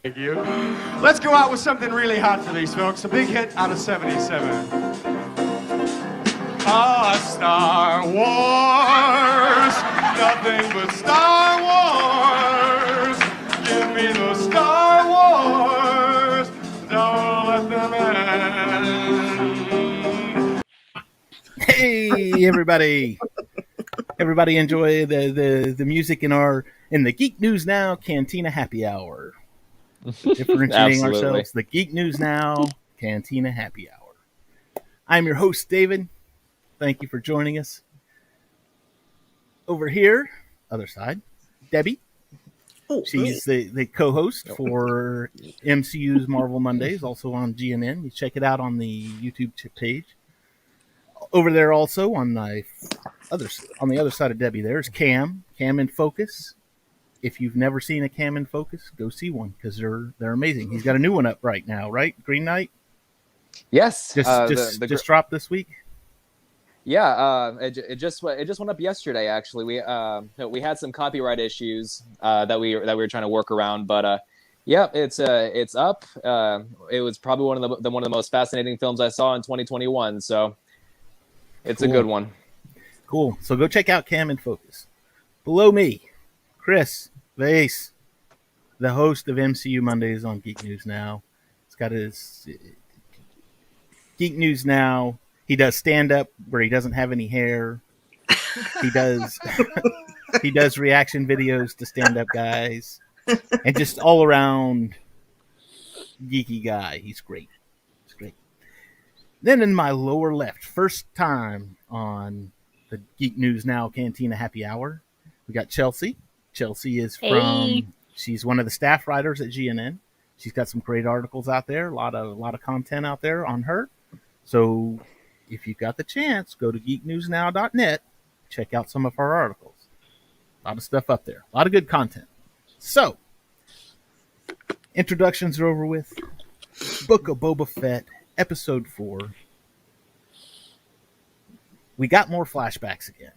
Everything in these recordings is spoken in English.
Thank you. Let's go out with something really hot for these folks. A big hit out of 77. Star Wars. Nothing but Star Wars. Give me the Star Wars. Don't let them end. Hey, everybody. Everybody enjoy the music in the Geek News Now Cantina Happy Hour. Differentiating ourselves, the Geek News Now Cantina Happy Hour. I'm your host, David. Thank you for joining us. Over here, other side, Debbie. She's the co-host for MCU's Marvel Mondays, also on GNN. You check it out on the YouTube page. Over there also on the other side of Debbie, there's Cam in Focus. If you've never seen a Cam in Focus, go see one because they're amazing. He's got a new one up right now, right? Green Knight. Yes, just dropped this week. Yeah, it just went up yesterday. Actually, we had some copyright issues that we were trying to work around, but yeah, it's up. It was probably one of the most fascinating films I saw in 2021. So it's cool. A good one. Cool. So go check out Cam in Focus. Below me, Chris Vase, the host of MCU Mondays on Geek News Now. He's got his Geek News Now. He does stand-up where he doesn't have any hair. He does reaction videos to stand-up guys. And just all-around geeky guy. He's great. Then in my lower left, first time on the Geek News Now Cantina Happy Hour, we got Chelsea. Chelsea is she's one of the staff writers at GNN. She's got some great articles out there, a lot of content out there on her. So if you've got the chance, go to geeknewsnow.net, check out some of her articles. A lot of stuff up there, a lot of good content. So, introductions are over with. Book of Boba Fett, Episode 4. We got more flashbacks again.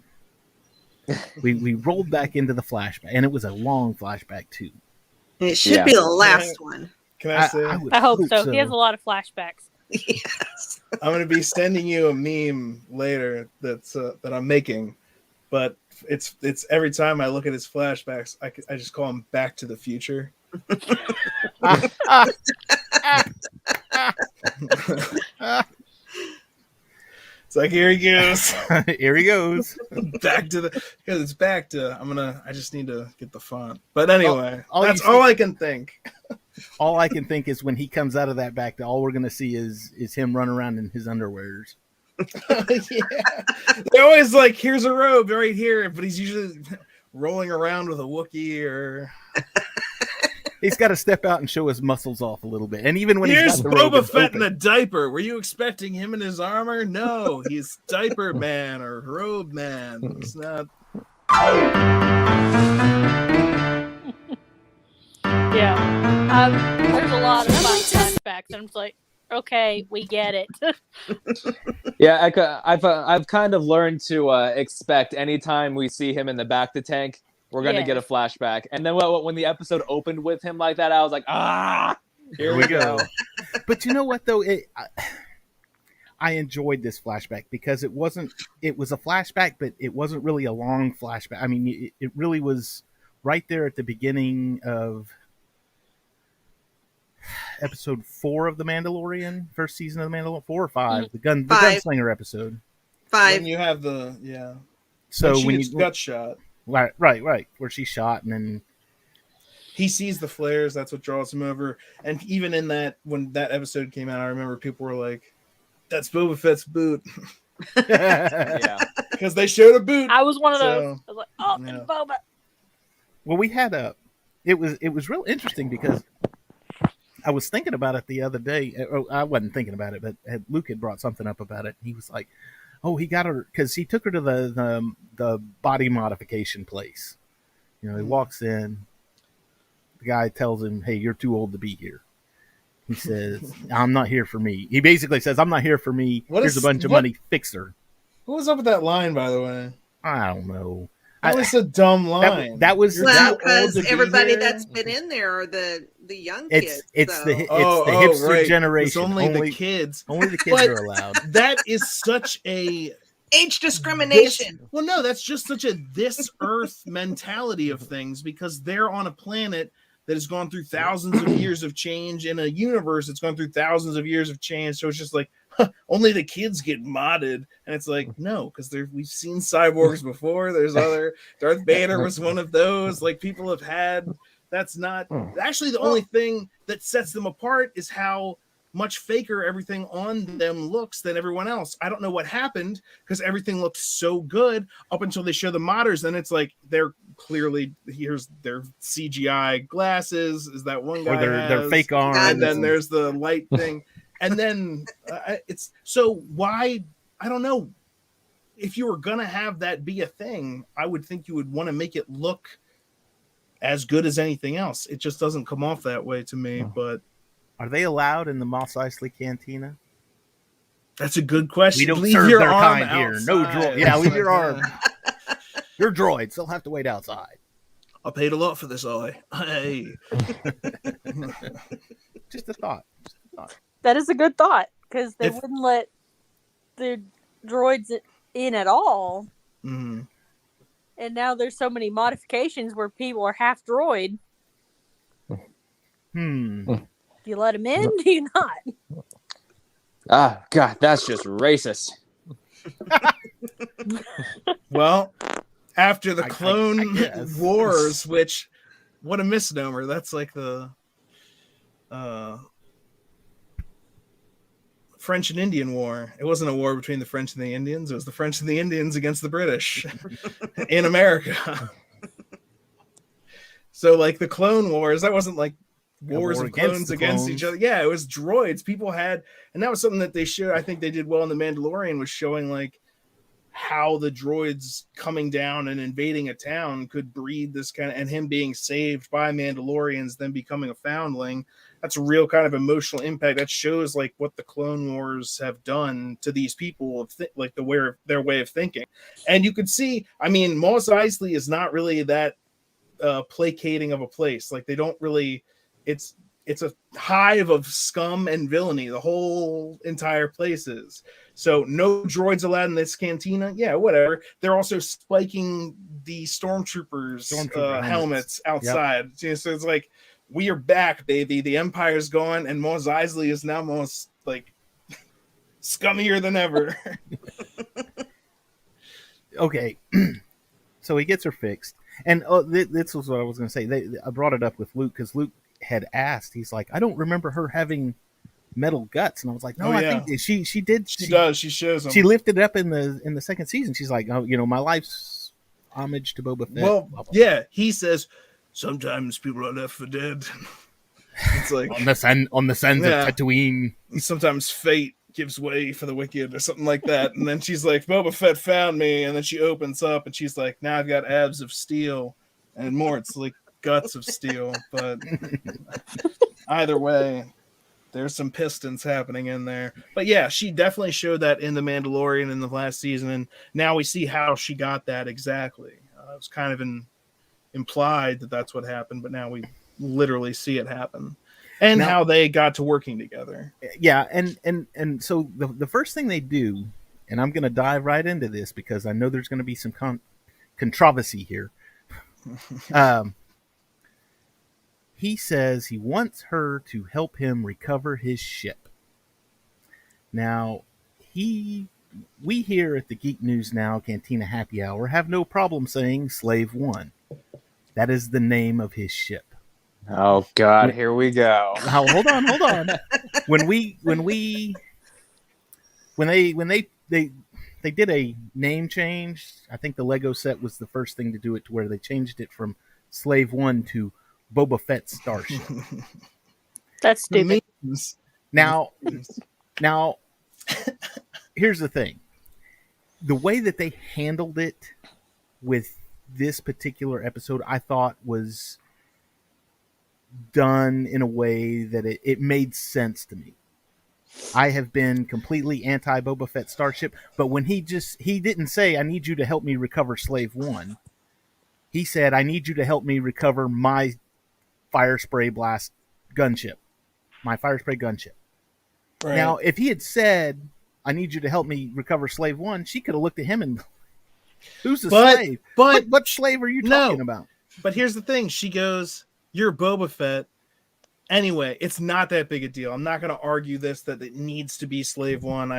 We rolled back into the flashback, and it was a long flashback too. It should be the last one. Can I say? I hope so. He has a lot of flashbacks. Yes. I'm going to be sending you a meme later that I'm making, but it's every time I look at his flashbacks, I just call him Back to the Future. It's like, here he goes. Here he goes. Because it's back to, I just need to get the font. But anyway, that's all I can think. All I can think is when he comes out of that back, all we're going to see is him run around in his underwears. Yeah. They're always like, here's a robe right here, but he's usually rolling around with a Wookiee or... He's got to step out and show his muscles off a little bit. And even when here's he's got Boba Fett in a diaper. Were you expecting him in his armor? No, he's Diaper Man or Robe Man. It's not. Yeah. There's a lot of flashbacks, and I'm just like, okay, we get it. Yeah, I've kind of learned to expect anytime we see him in the back to tank, we're going to get a flashback. And then when the episode opened with him like that, I was like, here we go. But you know what, though? I enjoyed this flashback because it was a flashback, but it wasn't really a long flashback. I mean, it really was right there at the beginning of episode 4 of The Mandalorian, first season of The Mandalorian, 4 or 5, the gunslinger episode. 5. When you have the, So when you got shot. Right. Where she's shot, and then he sees the flares. That's what draws him over. And even in that, when that episode came out, I remember people were like, "That's Boba Fett's boot." Yeah, because they showed a boot. I was one of those. I was like, "Oh, yeah. It's Boba." Well, we had it was real interesting because I was thinking about it the other day. I wasn't thinking about it, but Luke had brought something up about it. He was like, "Oh, he got her," because he took her to the body modification place. You know, he walks in. The guy tells him, "Hey, you're too old to be here." He says, "I'm not here for me." He basically says, "I'm not here for me. Here's a bunch of money. Fix her." What was up with that line, by the way? I don't know. That was a dumb line. that was You're Well, too old because to be everybody here. that's been in there are the young it's kids. it's so. the hipster right. generation. It's only the kids. Only the kids But are allowed. that is such a Age discrimination. well, no, that's just such a this Earth mentality of things because they're on a planet that has gone through thousands of years of change in a universe that's gone through thousands of years of change. So it's just like only the kids get modded, and it's like no, because we've seen cyborgs before. There's other Darth Vader was one of those. Like people have had. That's not actually the only thing that sets them apart is how much faker everything on them looks than everyone else. I don't know what happened because everything looked so good up until they show the modders. Then it's like they're clearly here's their CGI glasses. Is that one guy? Or their fake arms. And then there's the light thing. And then it's so why? I don't know. If you were gonna have that be a thing, I would think you would want to make it look as good as anything else. It just doesn't come off that way to me, but. Are they allowed in the Mos Eisley Cantina? That's a good question. We don't leave serve your their arm kind here. No outside. droid. Yeah, leave your arm. Your droids. They'll have to wait outside. I paid a lot for this eye. Hey. Just a thought. That is a good thought because they If- wouldn't let the droids in at all. Mm-hmm. And now there's so many modifications where people are half droid. Do you let them in? Do you not? Ah, God, that's just racist. Well, after the I Clone guess. Wars, which, what a misnomer. That's like the French and Indian War. It wasn't a war between the French and the Indians. It was the French and the Indians against the British in America. So, like the Clone Wars, that wasn't like wars war of against clones the against clones. each other. Yeah, it was droids. People had, and that was something that they showed. I think they did well in The Mandalorian, was showing like how the droids coming down and invading a town could breed this kind of, and him being saved by Mandalorians, then becoming a foundling. That's a real kind of emotional impact. That shows like what the Clone Wars have done to these people, of like their way of thinking. And you could see, I mean, Mos Eisley is not really that placating of a place. Like they don't really. It's a hive of scum and villainy. The whole entire place is. So no droids allowed in this cantina. Yeah, whatever. They're also spiking the stormtroopers' helmets outside. Yep. So it's like, we are back, baby. The Empire's gone, and Mos Eisley is now most like scummier than ever. Okay, so he gets her fixed, and this was what I was going to say. I brought it up with Luke because Luke had asked. He's like, I don't remember her having metal guts, and I was like, no, I think she did. She does. She shows them. She lifted it up in the second season. She's like, oh, my life's homage to Boba Fett. Well, blah, blah, yeah, he says sometimes people are left for dead. It's like on the sands of Tatooine. Sometimes fate gives way for the wicked or something like that. And then she's like, Boba Fett found me. And then she opens up and she's like, now I've got abs of steel and more. It's like guts of steel. But either way, there's some pistons happening in there. But yeah, she definitely showed that in The Mandalorian in the last season. And now we see how she got that exactly. It was kind of implied that that's what happened, but now we literally see it happen. And how they got to working together. Yeah, and so the first thing they do, and I'm going to dive right into this because I know there's going to be some controversy here. He says he wants her to help him recover his ship. Now, we here at the Geek News Now Cantina Happy Hour have no problem saying Slave One. That is the name of his ship. Oh God, here we go. Now, hold on. When they did a name change, I think the Lego set was the first thing to do it, to where they changed it from Slave One to Boba Fett Starship. That's stupid. Now, here's the thing. The way that they handled it with this particular episode, I thought was done in a way that it made sense to me. I have been completely anti Boba Fett Starship, but when he didn't say, I need you to help me recover Slave One. he said, "I need you to help me recover my fire spray blast gunship, my fire spray gunship." Right. Now, if he had said, "I need you to help me recover Slave One," she could have looked at him and, "Who's the slave? But What slave are you talking about?" But here's the thing. She goes, "You're Boba Fett." Anyway, it's not that big a deal. I'm not going to argue that it needs to be Slave One.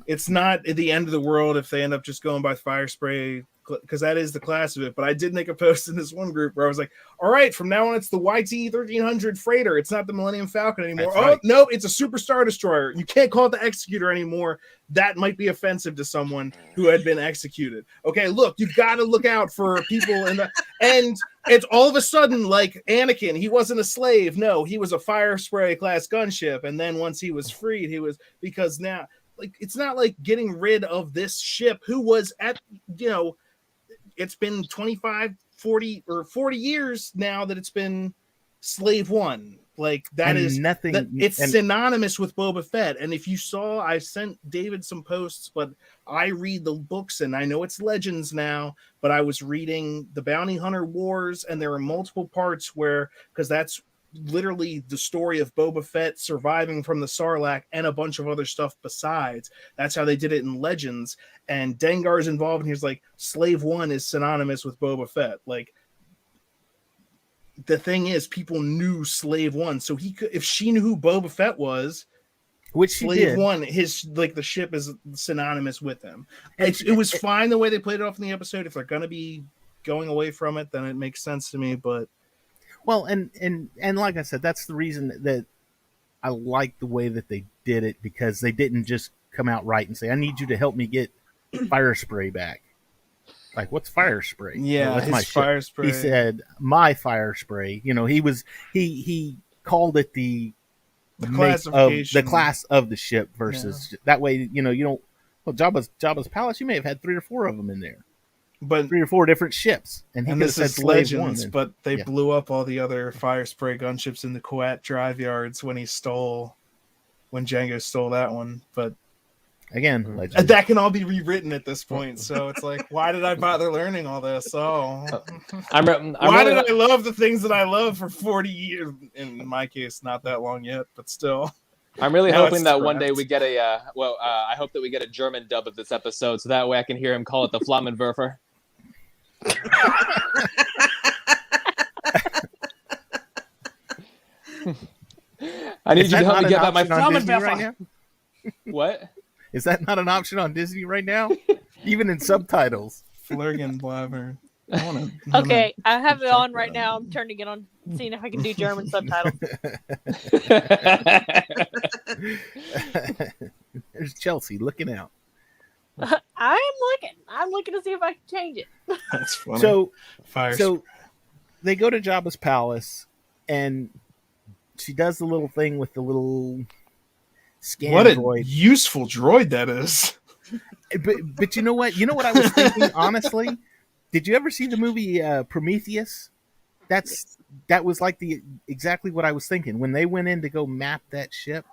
It's not the end of the world if they end up just going by fire spray, because that is the class of it. But I did make a post in this one group where I was like, all right, from now on, it's the YT 1300 freighter. It's not the Millennium Falcon anymore. That's right. No, it's a Super Star Destroyer. You can't call it the Executor anymore. That might be offensive to someone who had been executed. Okay, look, you got to look out for people and it's all of a sudden like Anakin. He wasn't a slave. No, he was a fire spray class gunship. And then once he was freed, because now, like, it's not like getting rid of this ship who was it's been 25, 40 years now that it's been Slave One. Like that is nothing. It's synonymous with Boba Fett. And if you saw, I sent David some posts, but I read the books and I know it's Legends now, but I was reading the Bounty Hunter Wars, and there are multiple parts because that's literally the story of Boba Fett surviving from the Sarlacc and a bunch of other stuff besides. That's how they did it in Legends. And Dengar's involved, and he's like, Slave One is synonymous with Boba Fett. Like, the thing is, people knew Slave One, so he could, if she knew who Boba Fett was, which she Slave did. One, the ship is synonymous with him. It was fine the way they played it off in the episode. If they're gonna be going away from it, then it makes sense to me. But well, and like I said, that's the reason that I like the way that they did it, because they didn't just come out right and say, "I need you to help me get fire spray back." Like, what's fire spray? Yeah, that's his fire spray. He said, "My fire spray." You know, he called it the classification, the class of the ship versus that way. You don't. Well, Jabba's palace. You may have had 3 or 4 of them in there, but 3 or 4 different ships. And he this said is Slave Legends, One, but they blew up all the other fire spray gunships in the Kuat drive yards when Jango stole that one. But again, Legends. That can all be rewritten at this point. So it's like, why did I bother learning all this? Why did I love the things that I love for 40 years? In my case, not that long yet, but still. I'm really hoping that one day we get I hope that we get a German dub of this episode, so that way I can hear him call it the Flammenwerfer. I need you to help me get back my Flammenwerfer right now. What? Is that not an option on Disney right now? Even in subtitles. Flurgenblabber. Okay, I have it on right now. I'm turning it on, seeing if I can do German subtitles. There's Chelsea looking out. I'm looking to see if I can change it. That's funny. So they go to Jabba's palace, and she does the little thing with the little scan what a droid. Useful droid that is. But you know what? You know what I was thinking, honestly? Did you ever see the movie Prometheus? That was like exactly what I was thinking. When they went in to go map that ship,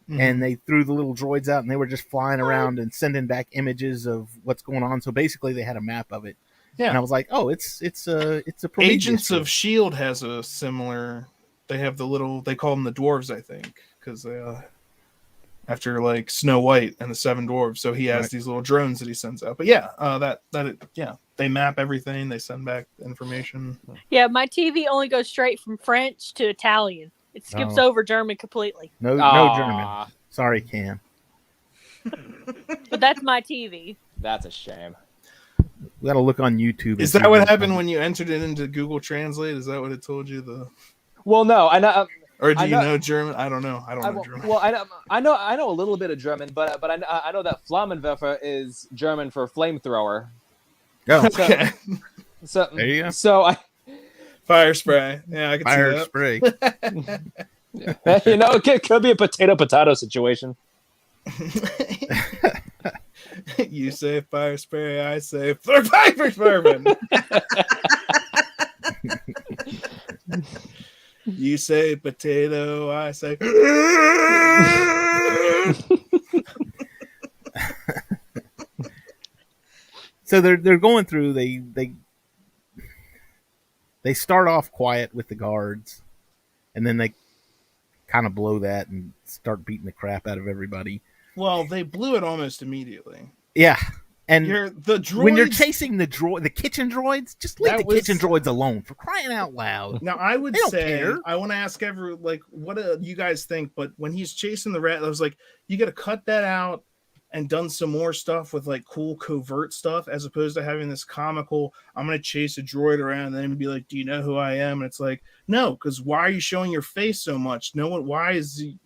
and they threw the little droids out, and they were just flying around and sending back images of what's going on. So basically, they had a map of it. Yeah. And I was like, oh, it's a Prometheus Agents droid. of S.H.I.E.L.D. has a similar. They have they call them the dwarves, I think, because they after like Snow White and the 7 dwarves. So he has these little drones that he sends out. But they map everything. They send back information. Yeah, my TV only goes straight from French to Italian. It skips over German completely. No German. Sorry, Cam. But that's my TV. That's a shame. We got to look on YouTube. Is that what happened when you entered it into Google Translate? Is that what it told you? Well, no, I know. Or do you know German? I don't know. I don't know German. Well, I know a little bit of German, but I know that Flammenwerfer is German for flamethrower. Oh, okay. So there you go. So fire spray. Yeah, I can fire see spray. It could be a potato situation. You say fire spray, I say fireman. You say potato, I say. So they're going through. They They start off quiet with the guards, and then they kind of blow that and start beating the crap out of everybody. Well, they blew it almost immediately. Yeah, and when you're chasing the kitchen droids, just leave the kitchen droids alone, for crying out loud. Now, I would say, care. I want to ask what do you guys think? But when he's chasing the rat, I was like, you got to cut that out and done some more stuff with like cool covert stuff, as opposed to having this comical, I'm going to chase a droid around and then be like, do you know who I am? And it's like, no, because why are you showing your face so much? No one, why is he...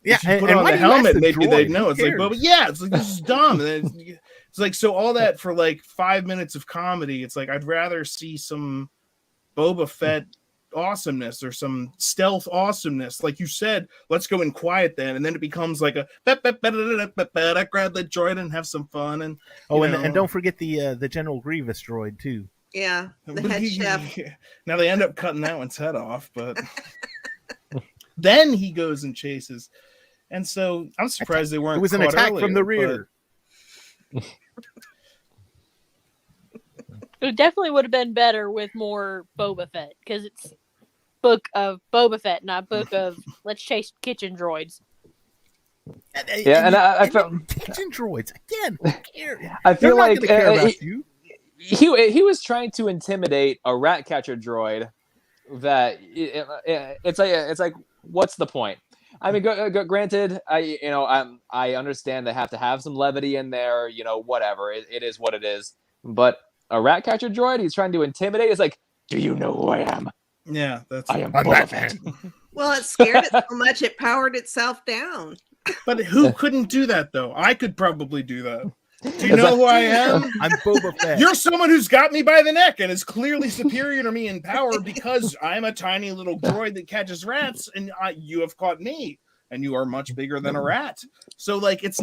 Yeah, if you put on the helmet, maybe they'd know. It's like, but yeah, it's like, this is dumb. And it's like, so all that for like 5 minutes of comedy. It's like, I'd rather see some Boba Fett awesomeness or some stealth awesomeness. Like you said, let's go in quiet then. And then it becomes like a grab the droid and have some fun. And and don't forget the General Grievous droid too. Yeah, the head chef. Now they end up cutting that one's head off, but then he goes and chases. And so I'm surprised they weren't. It was an attack earlier, from the rear. It definitely would have been better with more Boba Fett, because it's Book of Boba Fett, not Book of Let's Chase Kitchen Droids. Yeah, and I felt kitchen droids again. Who cares? I feel like he was trying to intimidate a rat catcher droid. That it's like what's the point? I mean, granted, I understand they have to have some levity in there. Whatever, it is what it is. But a rat catcher droid, he's trying to intimidate. It's like, do you know who I am? Yeah, I am Boba Fett. Well, it scared it so much it powered itself down. But who couldn't do that though? I could probably do that. Do you know who I am? I'm Boba Fett. You're someone who's got me by the neck and is clearly superior to me in power because I'm a tiny little droid that catches rats, and you have caught me, and you are much bigger than a rat. So like, it's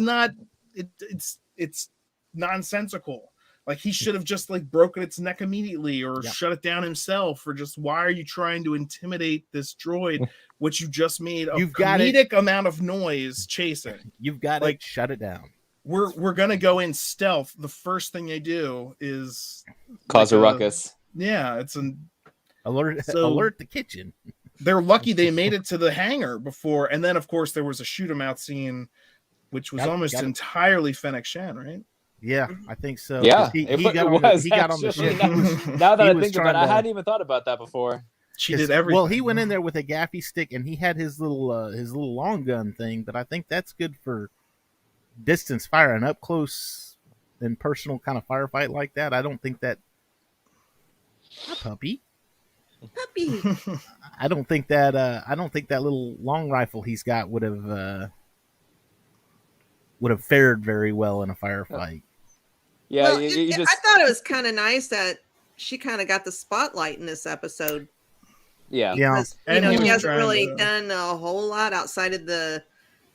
nonsensical. Like he should have just like broken its neck immediately, or shut it down himself, or just why are you trying to intimidate this droid, which you just made a comedic amount of noise chasing? You've got to shut it down. We're gonna go in stealth. The first thing they do is cause a ruckus. Yeah, it's an alert the kitchen. They're lucky they made it to the hangar before, and then of course there was a shoot 'em out scene, which was almost entirely Fennec Shand, right? Yeah, I think so. Yeah, he got on the ship. Now that I think about it, I hadn't even thought about that before. She did everything. Well, he went in there with a gaffy stick, and he had his little long gun thing, but I think that's good for distance fire. And up close and personal kind of firefight like that, I don't think that. Puppy. I don't think that little long rifle he's got would have fared very well in a firefight. Yeah, well, I thought it was kind of nice that she kind of got the spotlight in this episode. Yeah. Because, he hasn't really done a whole lot outside of the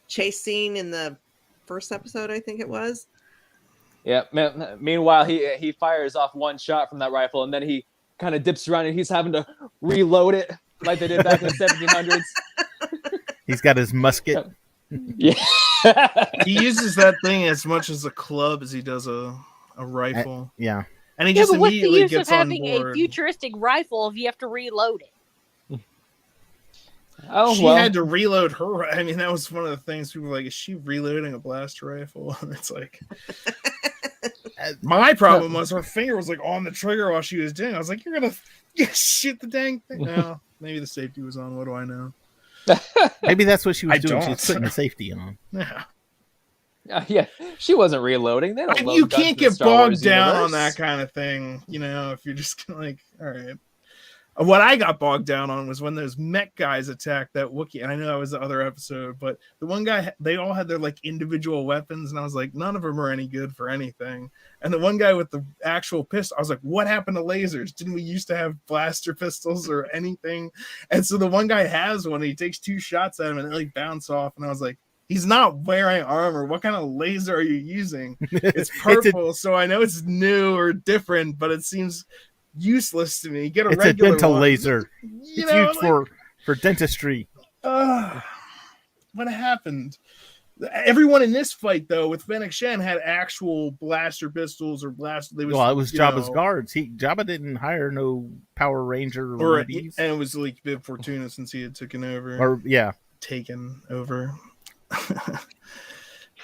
chase scene in the first episode, I think it was. Yeah. Meanwhile, he fires off one shot from that rifle, and then he kind of dips around, and he's having to reload it like they did back in the 1700s. He's got his musket. Yeah. He uses that thing as much as a club as he does a rifle. Yeah. And he just but what's the immediately use gets of on having board. a futuristic rifle if you have to reload it? She had to reload her. I mean, that was one of the things people were like, is she reloading a blaster rifle? And it's like, my problem was her finger was like on the trigger while she was doing it. I was like, you're going to shoot the dang thing. No, maybe the safety was on. What do I know? Maybe that's what she was doing. She was putting the safety on. Yeah. Yeah, she wasn't reloading. You can't get bogged down on that kind of thing, if you're just like, all right. What I got bogged down on was when those mech guys attacked that Wookiee, and I know that was the other episode, but the one guy, they all had their like individual weapons, and I was like, none of them are any good for anything. And the one guy with the actual pistol, I was like, what happened to lasers? Didn't we used to have blaster pistols or anything? And so the one guy has one, and he takes 2 shots at him, and they like bounce off, and I was like, he's not wearing armor. What kind of laser are you using? It's purple, so I know it's new or different, but it seems useless to me. Get a regular dental one. laser. It's used for dentistry. What happened? Everyone in this fight, though, with Fennec Shand had actual blaster pistols or blast. It was Jabba's guards. Jabba didn't hire no Power Ranger or and ladies. it was like Bib Fortuna since he had taken over. Taken over.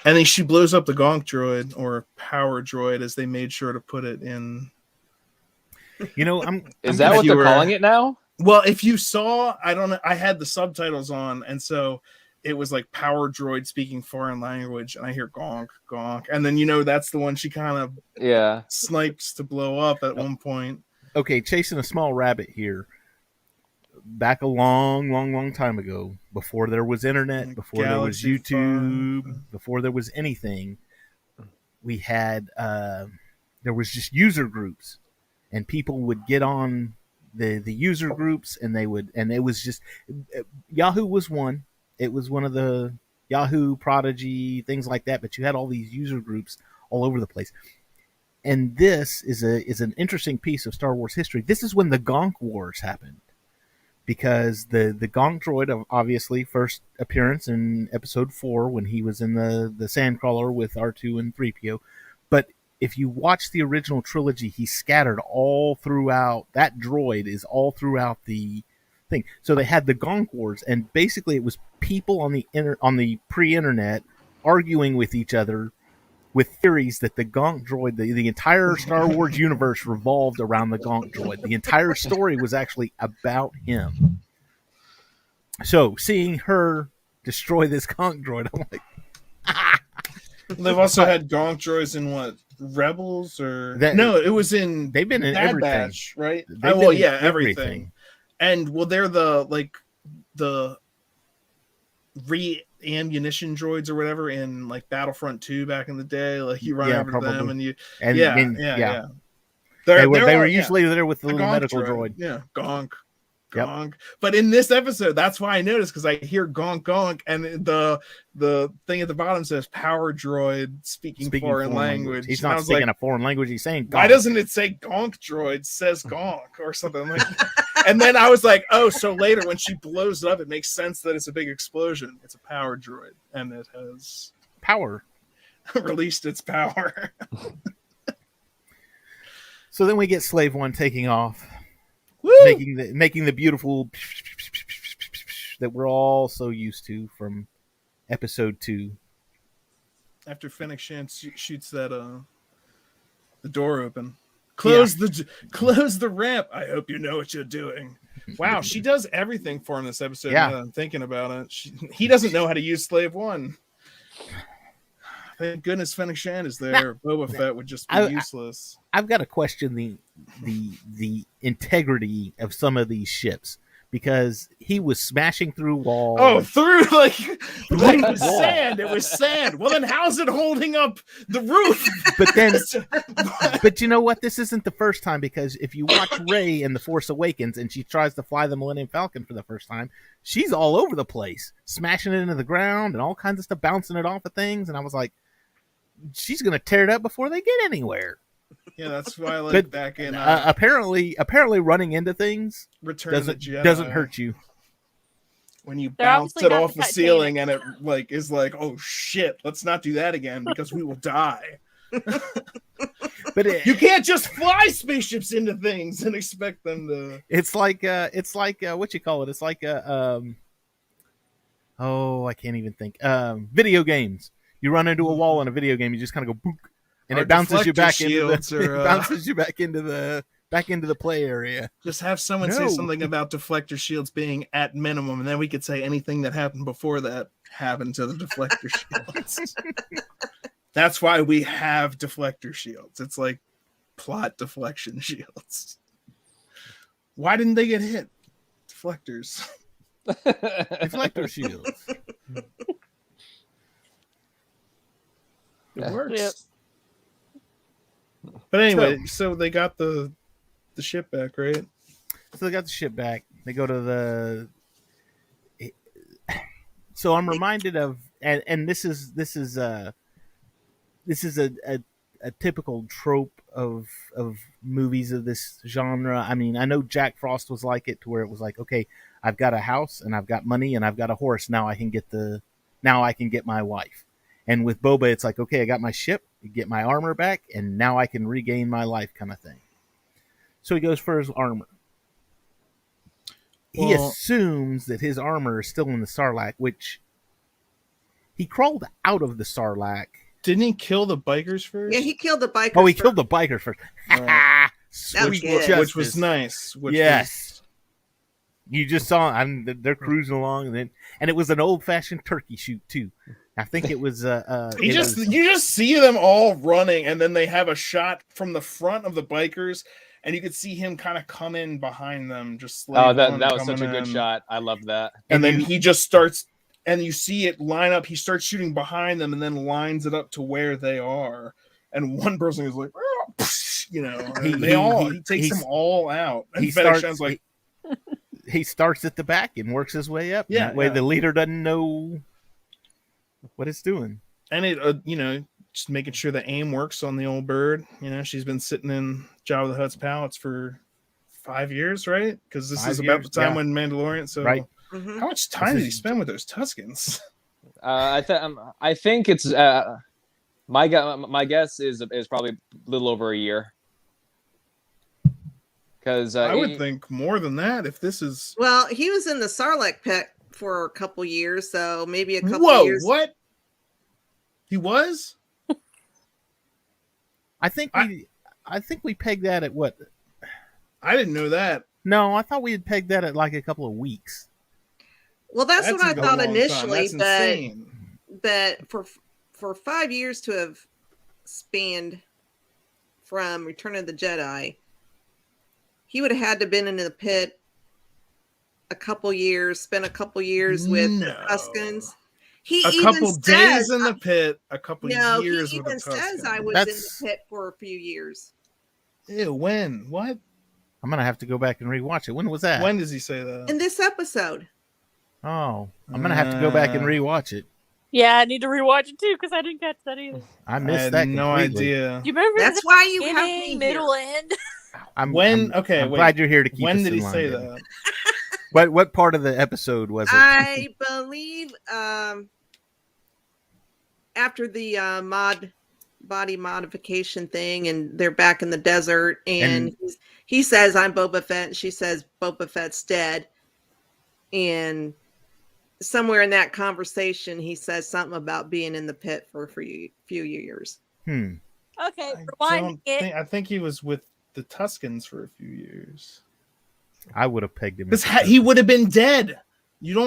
And then she blows up the Gonk droid or power droid, as they made sure to put it in. Is that what they're calling it now? Well, if you saw, I don't know, I had the subtitles on, and so it was like power droid speaking foreign language, and I hear Gonk, Gonk, and then that's the one she kind of snipes to blow up at one point. Okay, chasing a small rabbit here. Back a long time ago, before there was internet, before there was YouTube, before there was anything, we had there was just user groups, and people would get on the user groups, and it was just Yahoo was one. It was one of the Yahoo, Prodigy, things like that. But you had all these user groups all over the place. And this is an interesting piece of Star Wars history. This is when the Gonk Wars happened. Because the Gonk droid, obviously, first appearance in Episode 4 when he was in the Sandcrawler with R2 and 3PO. But if you watch the original trilogy, he's scattered all throughout. That droid is all throughout the thing. So they had the Gonk Wars, and basically it was people on the pre-internet arguing with each other with theories that the Gonk droid, the entire Star Wars universe revolved around the Gonk droid. The entire story was actually about him. So seeing her destroy this Gonk droid, I'm like, They've also had Gonk droids in what? Rebels or no? It was in. They've been in Bad everything, Batch, right? Everything. And they're the ammunition droids or whatever in like Battlefront 2 back in the day. Like you run over to them and you They were usually there with the little medical droid. Yeah, Gonk. Gonk. But in this episode, that's why I noticed, because I hear Gonk Gonk, and the thing at the bottom says power droid speaking foreign language. He's not speaking a foreign language. He's saying Gonk. Why doesn't it say Gonk droid says Gonk or something like that? And then I was like, oh, so later when she blows it up, it makes sense that it's a big explosion. It's a power droid, and it has power. Released its power. So then we get Slave One taking off. Woo! Making the beautiful that we're all so used to from Episode 2. After Fennec Shand shoots that the door open. Close the ramp. I hope you know what you're doing. Wow, she does everything for him this episode. Yeah. Now that I'm thinking about it. He doesn't know how to use Slave One. Thank goodness Fennec Shand is there. Boba Fett would just be useless. I've got to question the integrity of some of these ships, because he was smashing through walls. Oh, through like sand. It was sand. Well, then how's it holding up the roof? But you know what? This isn't the first time, because if you watch Rey in The Force Awakens and she tries to fly the Millennium Falcon for the first time, she's all over the place, smashing it into the ground and all kinds of stuff, bouncing it off of things. And I was like, she's going to tear it up before they get anywhere. Yeah, that's why I like back in. Apparently, running into things doesn't hurt you. When you bounce it off the ceiling and it is like, oh shit, let's not do that again because we will die. But you can't just fly spaceships into things and expect them to. It's like what you call it? It's like I can't even think. Video games. You run into a wall in a video game, you just kind of go boop, and it bounces you back into the play area. Just have someone say something about deflector shields being at minimum, and then we could say anything that happened before that happened to the deflector shields. That's why we have deflector shields. It's like plot deflection shields. Why didn't they get hit? Deflectors. Deflector shields. It works. Yep. But anyway, so they got the ship back, right? So they got the ship back. They go to the. So I'm reminded of, and this is a typical trope of movies of this genre. I mean, I know Jack Frost was like it, to where it was like, okay, I've got a house and I've got money and I've got a horse. Now I can get the Now I can get my wife. And with Boba, it's like, okay, I got my ship, get my armor back, and now I can regain my life kind of thing. So he goes for his armor. He assumes that his armor is still in the Sarlacc, which he crawled out of the Sarlacc. Didn't he kill the bikers first? Yeah, he killed the bikers. Oh, he killed the bikers first. Right. Which was nice. Yes. You just saw they're cruising along, and it was an old-fashioned turkey shoot too. I think it was. You just see them all running, and then they have a shot from the front of the bikers, and you could see him kind of come in behind them. Just that was such a good shot. I love that. And then he just starts, and you see it line up. He starts shooting behind them, and then lines it up to where they are. And one person is like, he takes them all out. And Fennec Shand's like, he starts at the back and works his way up. Yeah, that way the leader doesn't know what it's doing. And it, just making sure the aim works on the old bird. She's been sitting in Jabba the Hutt's palace for 5 years, right? Because this is about the time when Mandalorian. So, right. How much time did he spend with those Tuskens? I think it's my guess is probably a little over a year. Because I would think more than that if this is. Well, he was in the Sarlacc pit for a couple years, so maybe a couple years. What? He was? I think we pegged that at what? I didn't know that. No, I thought we had pegged that at like a couple of weeks. Well, that's what I thought initially, but for 5 years to have spanned from Return of the Jedi, he would have had to been in the pit a couple years, spent a couple years with the Tuskens. A couple days in the pit, a couple years with the Tuskens. He even says I was in the pit for a few years. Ew, when? What? I'm going to have to go back and rewatch it. When was that? When does he say that? In this episode. Oh, I'm going to have to go back and rewatch it. Yeah, I need to rewatch it too because I didn't catch that either. I missed that completely. No idea. Do you remember? That's why you have me middle end. I'm glad you're here to keep. When did he say that? What part of the episode was it? I believe after the body modification thing, and they're back in the desert, and he says, "I'm Boba Fett," and she says, "Boba Fett's dead," and somewhere in that conversation, he says something about being in the pit for a few years. Okay, rewind it. I think he was with the Tuskens for a few years. I would have pegged him because he would have been dead.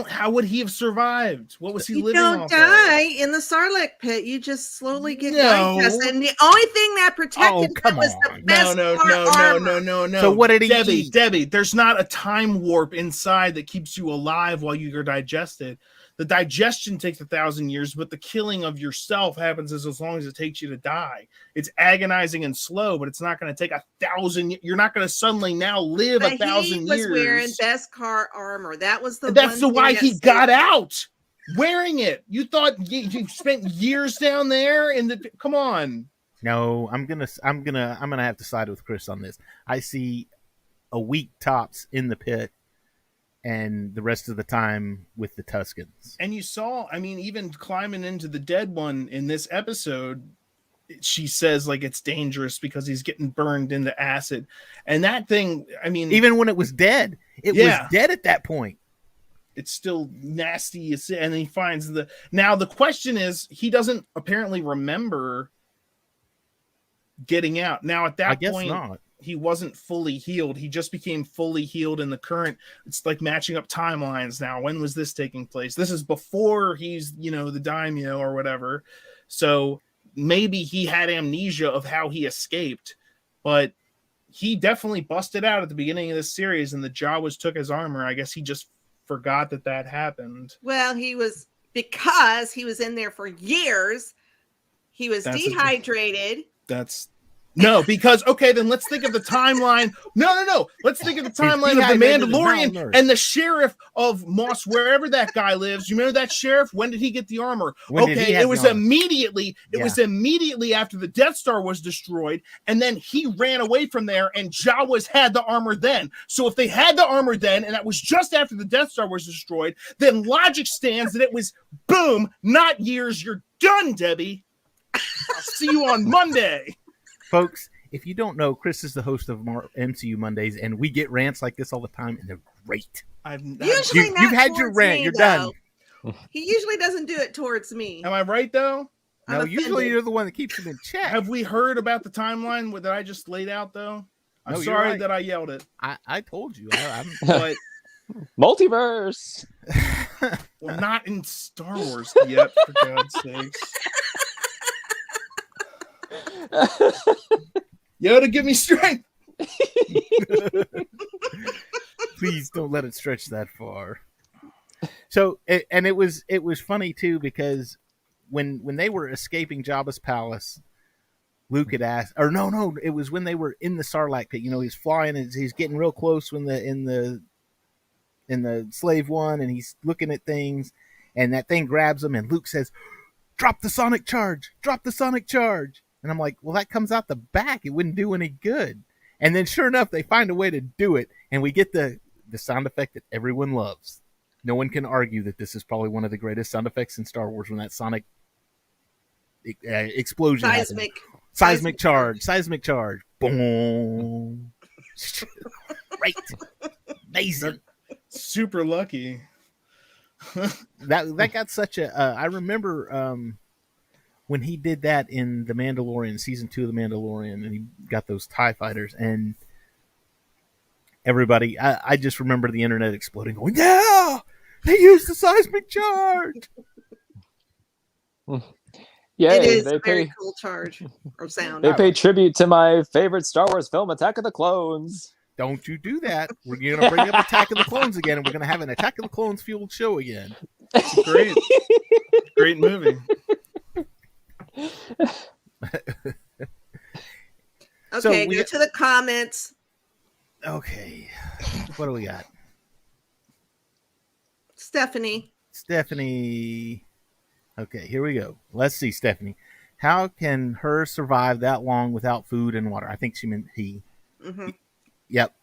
How would he have survived? What was he living off of? You don't die in the Sarlacc pit. You just slowly get digested. And the only thing that protected him was the best armor. No. So what did he eat? Debbie, there's not a time warp inside that keeps you alive while you're digested. The digestion takes 1,000 years, but the killing of yourself happens as long as it takes you to die. It's agonizing and slow, but it's not going to take 1,000. You're not going to suddenly now live 1,000 years. He was wearing Beskar armor. That's why he got out wearing it. You thought you spent years down there in the. Come on. No, I'm gonna have to side with Chris on this. I see a week tops in the pit, and the rest of the time with the Tuskens. And you saw, even climbing into the dead one in this episode, she says like it's dangerous because he's getting burned into acid. And that thing, even when it was dead, it was dead at that point. It's still nasty. And he finds now the question is, he doesn't apparently remember getting out. Now at that point, not. He wasn't fully healed. He just became fully healed in the current. It's like matching up timelines now. When was this taking place? This is before he's, the daimyo or whatever. So maybe he had amnesia of how he escaped, but he definitely busted out at the beginning of this series, and the Jawas took his armor. I guess he just forgot that happened. Well, because he was in there for years. He was dehydrated. No, because okay, then let's think of the timeline. No. Let's think of the timeline of the Mandalorian and the sheriff of Moss, wherever that guy lives. You remember that sheriff? When did he get the armor? It was immediately. It was immediately after the Death Star was destroyed, and then he ran away from there. And Jawas had the armor then. So if they had the armor then, and that was just after the Death Star was destroyed, then logic stands that it was boom, not years. You're done, Debbie. I'll see you on Monday. Folks, if you don't know, Chris is the host of MCU Mondays, and we get rants like this all the time, and they're great. You've had your rant. You're done. He usually doesn't do it towards me. Am I right, though? No, usually you're the one that keeps him in check. Have we heard about the timeline that I just laid out, though? I'm sorry that I yelled it. I told you. But multiverse. Well, not in Star Wars yet, for God's sakes. Yoda, give me strength. Please don't let it stretch that far. So, and it was funny too, because when they were escaping Jabba's palace, Luke had asked, or no, it was when they were in the Sarlacc pit. You know, he's flying, and he's getting real close when in the slave one, and he's looking at things, and that thing grabs him, and Luke says, "Drop the sonic charge! Drop the sonic charge!" And I'm like, well, that comes out the back. It wouldn't do any good. And then sure enough, they find a way to do it. And we get the sound effect that everyone loves. No one can argue that this is probably one of the greatest sound effects in Star Wars when that sonic explosion happens. Seismic charge. Boom. Right. Amazing. Super lucky. that got such a... I remember... when he did that in The Mandalorian, season 2 of The Mandalorian, and he got those TIE fighters, and everybody, I just remember the internet exploding, going, yeah, they used the seismic charge. Yeah, it is a very cool charge or sound. They pay tribute to my favorite Star Wars film, Attack of the Clones. Don't you do that. We're going to bring up Attack of the Clones again, and we're going to have an Attack of the Clones fueled show again. Great. Great movie. Okay, go to the comments. Okay, what do we got? Stephanie. Okay, here we go. Let's see, Stephanie. How can her survive that long without food and water? I think she meant he. Mm-hmm. Yep.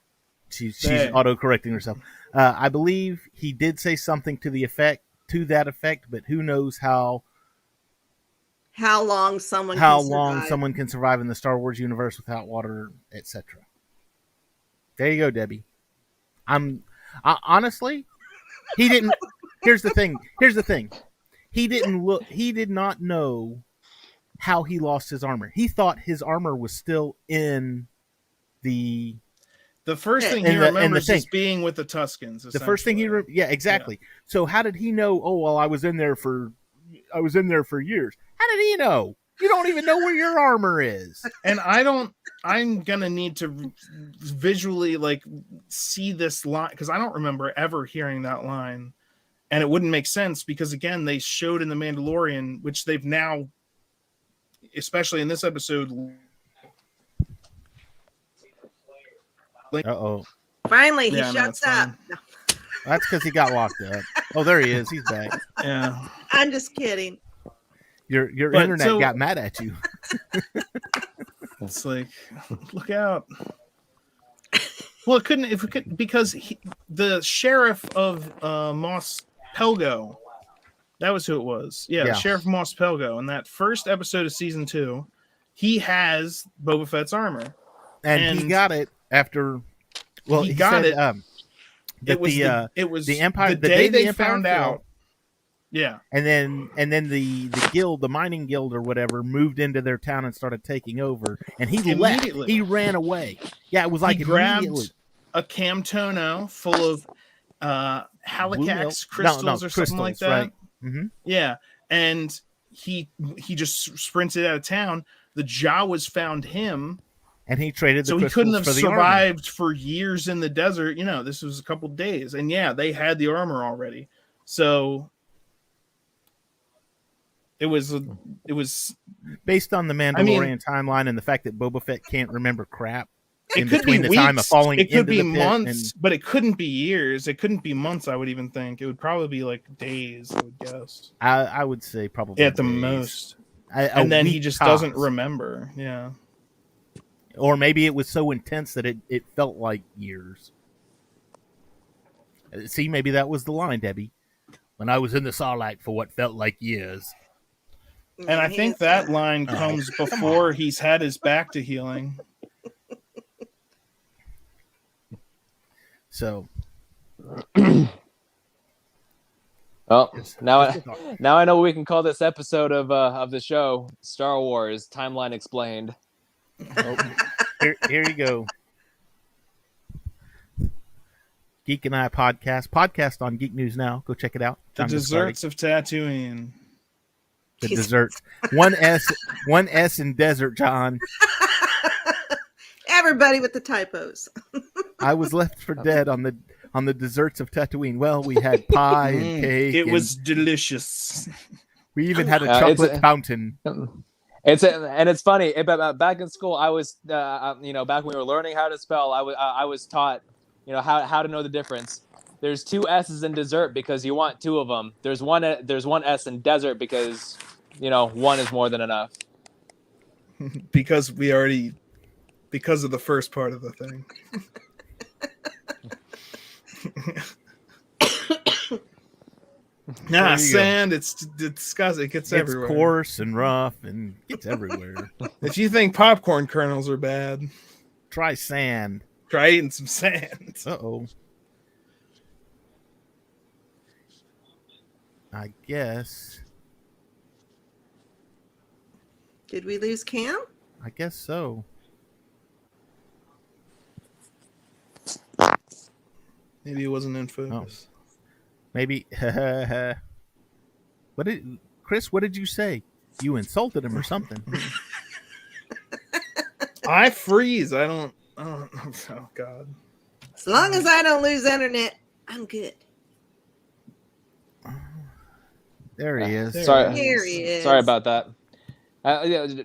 She's auto-correcting herself. I believe he did say something to that effect, but who knows how long someone can survive in the Star Wars universe without water, etc. There you go, Debbie. Honestly, he didn't. Here's the thing. He did not know how he lost his armor. He thought his armor was still in the first thing he remembers is being with the Tuskens. The first thing yeah, exactly. Yeah. So how did he know? Oh, well, I was in there for years. How did he know? You don't even know where your armor is. And I'm gonna need to visually see this line, because I don't remember ever hearing that line, and it wouldn't make sense because again they showed in the Mandalorian, which they've now, especially in this episode. Uh-oh. Finally, he shuts up. No. That's because he got locked up. Oh, there he is. He's back. Yeah. I'm just kidding. Your internet got mad at you. It's like, look out. Well, it couldn't because the sheriff of Mos Pelgo, that was who it was. Yeah, the sheriff of Mos Pelgo. In that first episode of season 2, he has Boba Fett's armor. And he got it after. Well, he got it. It was the Empire. The day they found out. Yeah, and then the guild, the mining guild or whatever, moved into their town and started taking over. And he left. He ran away. Yeah, it was like he grabbed a Camtono full of halicax crystals or something like that. Right. Mm-hmm. Yeah, and he just sprinted out of town. The Jawas found him. And he traded the so he couldn't have for survived for years in the desert. You know, this was a couple days. And yeah, they had the armor already. So It was based on the Mandalorian timeline and the fact that Boba Fett can't remember crap. It could be weeks. It could be months, but it couldn't be years. It couldn't be months. I would even think it would probably be like days. I would guess. I would say probably at the days. most. And then he just doesn't remember. Yeah. Or maybe it was so intense that it felt like years. See, maybe that was the line, Debbie. When I was in the Sarlacc for what felt like years. And I think that line comes before he's had his back to healing. So, well, now I know what we can call this episode of the show: Star Wars Timeline Explained. Oh, here you go. Geek and I podcast on Geek News Now. Go check it out. The desserts of Tatooine. The desserts. One S in desert, John. Everybody with the typos. I was left for dead on the desserts of Tatooine. Well, we had pie and cake. It was delicious. We even had a chocolate fountain. It's funny. Back in school, I was back when we were learning how to spell, I was taught how to know the difference. There's 2 S's in dessert because you want 2 of them. There's one S in desert because one is more than enough. Because of the first part of the thing. Sand, it's disgusting. It gets everywhere. It's coarse and rough and gets everywhere. If you think popcorn kernels are bad, try sand. Try eating some sand. Uh-oh. I guess. Did we lose Cam? I guess so. Maybe it wasn't in focus. Oh. Maybe. Chris, what did you say? You insulted him or something. I freeze. I don't. Oh God. As long as I don't lose internet, I'm good. There he is. Sorry. Here he is. Sorry about that.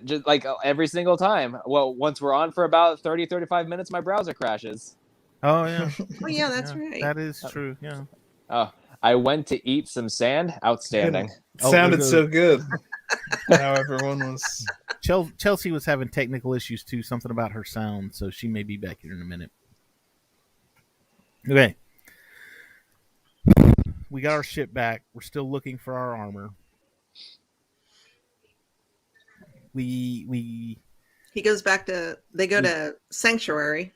Just like every single time. Well, once we're on for about 30, 35 minutes, my browser crashes. Oh, yeah. Oh, yeah, that's right. That is true, yeah. Oh, I went to eat some sand. Outstanding. Sounded so good. How everyone was. Chelsea was having technical issues, too. Something about her sound, so she may be back here in a minute. Okay. We got our ship back. We're still looking for our armor. He goes back to, they go to Sanctuary.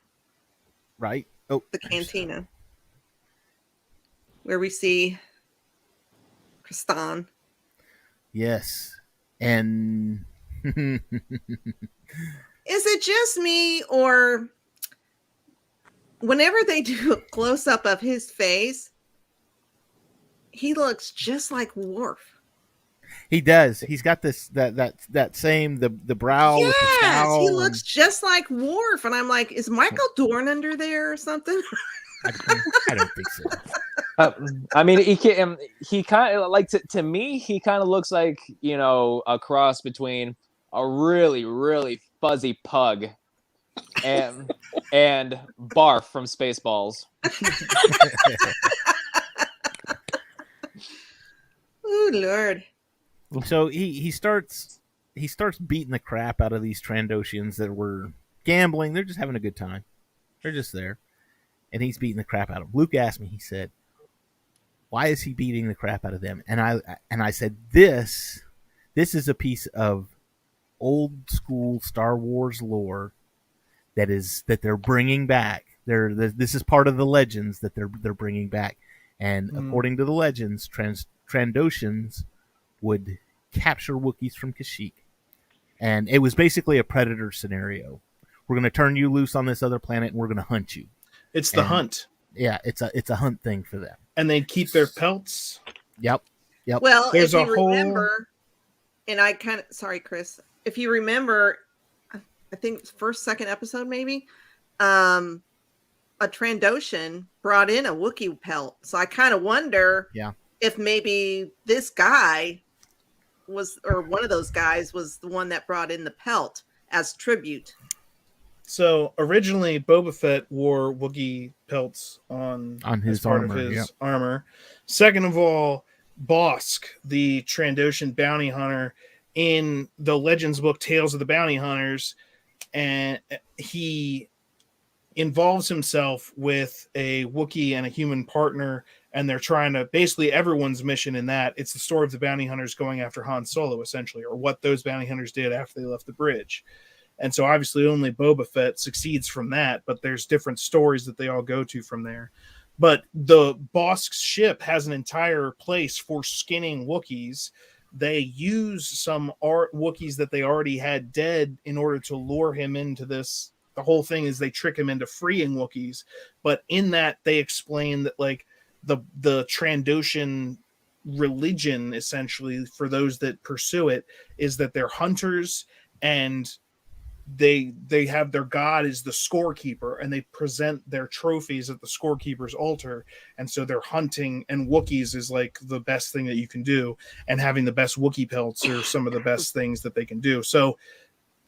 Right. Oh, the Cantina, where we see Kristan. Yes. And is it just me, or whenever they do a close-up of his face, he looks just like Worf? He does. He's got this that same the brow. Yes, with the scowl he looks just like Worf, and I'm like, is Michael Dorn under there or something? I don't think so. I mean, he kind of like to me. He kind of looks like a cross between a really really fuzzy pug and Barf from Spaceballs. Oh Lord. So he starts beating the crap out of these Trandoshians that were gambling. They're just having a good time. They're just there. And he's beating the crap out of them. Luke asked me, he said, why is he beating the crap out of them? And I said, this is a piece of old school Star Wars lore that they're bringing back. This is part of the legends that they're bringing back. And according to the legends, Trandoshians would capture Wookiees from Kashyyyk. And it was basically a predator scenario. We're going to turn you loose on this other planet and we're going to hunt you. It's the hunt. Yeah, it's a hunt thing for them. And they keep their pelts. Yep. Well, if you remember, and I kind of, sorry, Chris, if you remember, I think second episode maybe, a Trandoshan brought in a Wookiee pelt. So I kind of wonder if maybe this guy was, or one of those guys was the one that brought in the pelt as tribute. So originally, Boba Fett wore Wookiee pelts on his as part armor, of his yeah. armor. Second of all, Bosk, the Trandoshan bounty hunter in the Legends book Tales of the Bounty Hunters, and he involves himself with a Wookiee and a human partner, and they're trying to, basically everyone's mission in that, it's the story of the bounty hunters going after Han Solo, essentially, or what those bounty hunters did after they left the bridge. And so obviously only Boba Fett succeeds from that, but there's different stories that they all go to from there. But the Bosk's ship has an entire place for skinning Wookiees. They use some Wookiees that they already had dead in order to lure him into this. The whole thing is they trick him into freeing Wookiees. But in that, they explain that like the Trandoshan religion, essentially, for those that pursue it, is that they're hunters, and they have their god is the scorekeeper, and they present their trophies at the scorekeeper's altar. And so they're hunting, and Wookiees is like the best thing that you can do, and having the best Wookiee pelts are some of the best things that they can do. So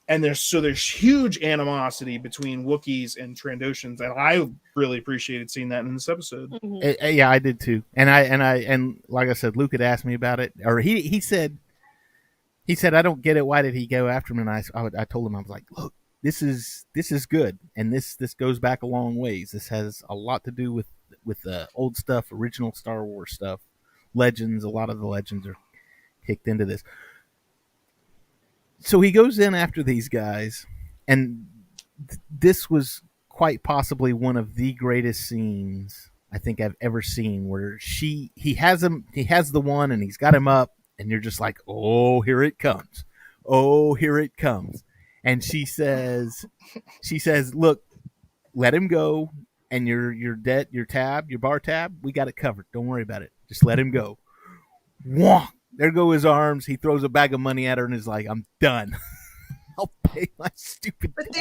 there's huge animosity between Wookiees and Trandoshans, and I really appreciated seeing that in this episode. Mm-hmm. Yeah, I did too. And like I said, Luke had asked me about it, or he said, I don't get it. Why did he go after him? And I told him, I was like, look, this is good, and this goes back a long ways. This has a lot to do with the old stuff, original Star Wars stuff, legends. A lot of the legends are kicked into this. So he goes in after these guys, and this was quite possibly one of the greatest scenes I think I've ever seen, where he has the one, and he's got him up, and you're just like, oh, here it comes. Oh, here it comes. And she says, look, let him go, and your bar tab, we got it covered. Don't worry about it. Just let him go. Wah! There go his arms. He throws a bag of money at her and is like, I'm done. I'll pay my stupid But tab.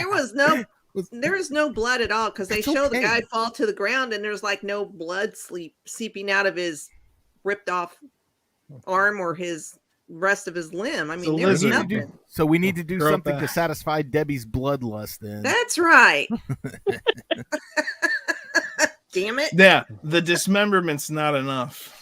there was no blood at all, because they It's show okay. the guy fall to the ground, and there's like no blood seeping out of his ripped off arm or his rest of his limb. I mean, there was nothing. So we need to do Throw it something to back. satisfy Debbie's bloodlust then. That's right. Damn it. Yeah, the dismemberment's not enough.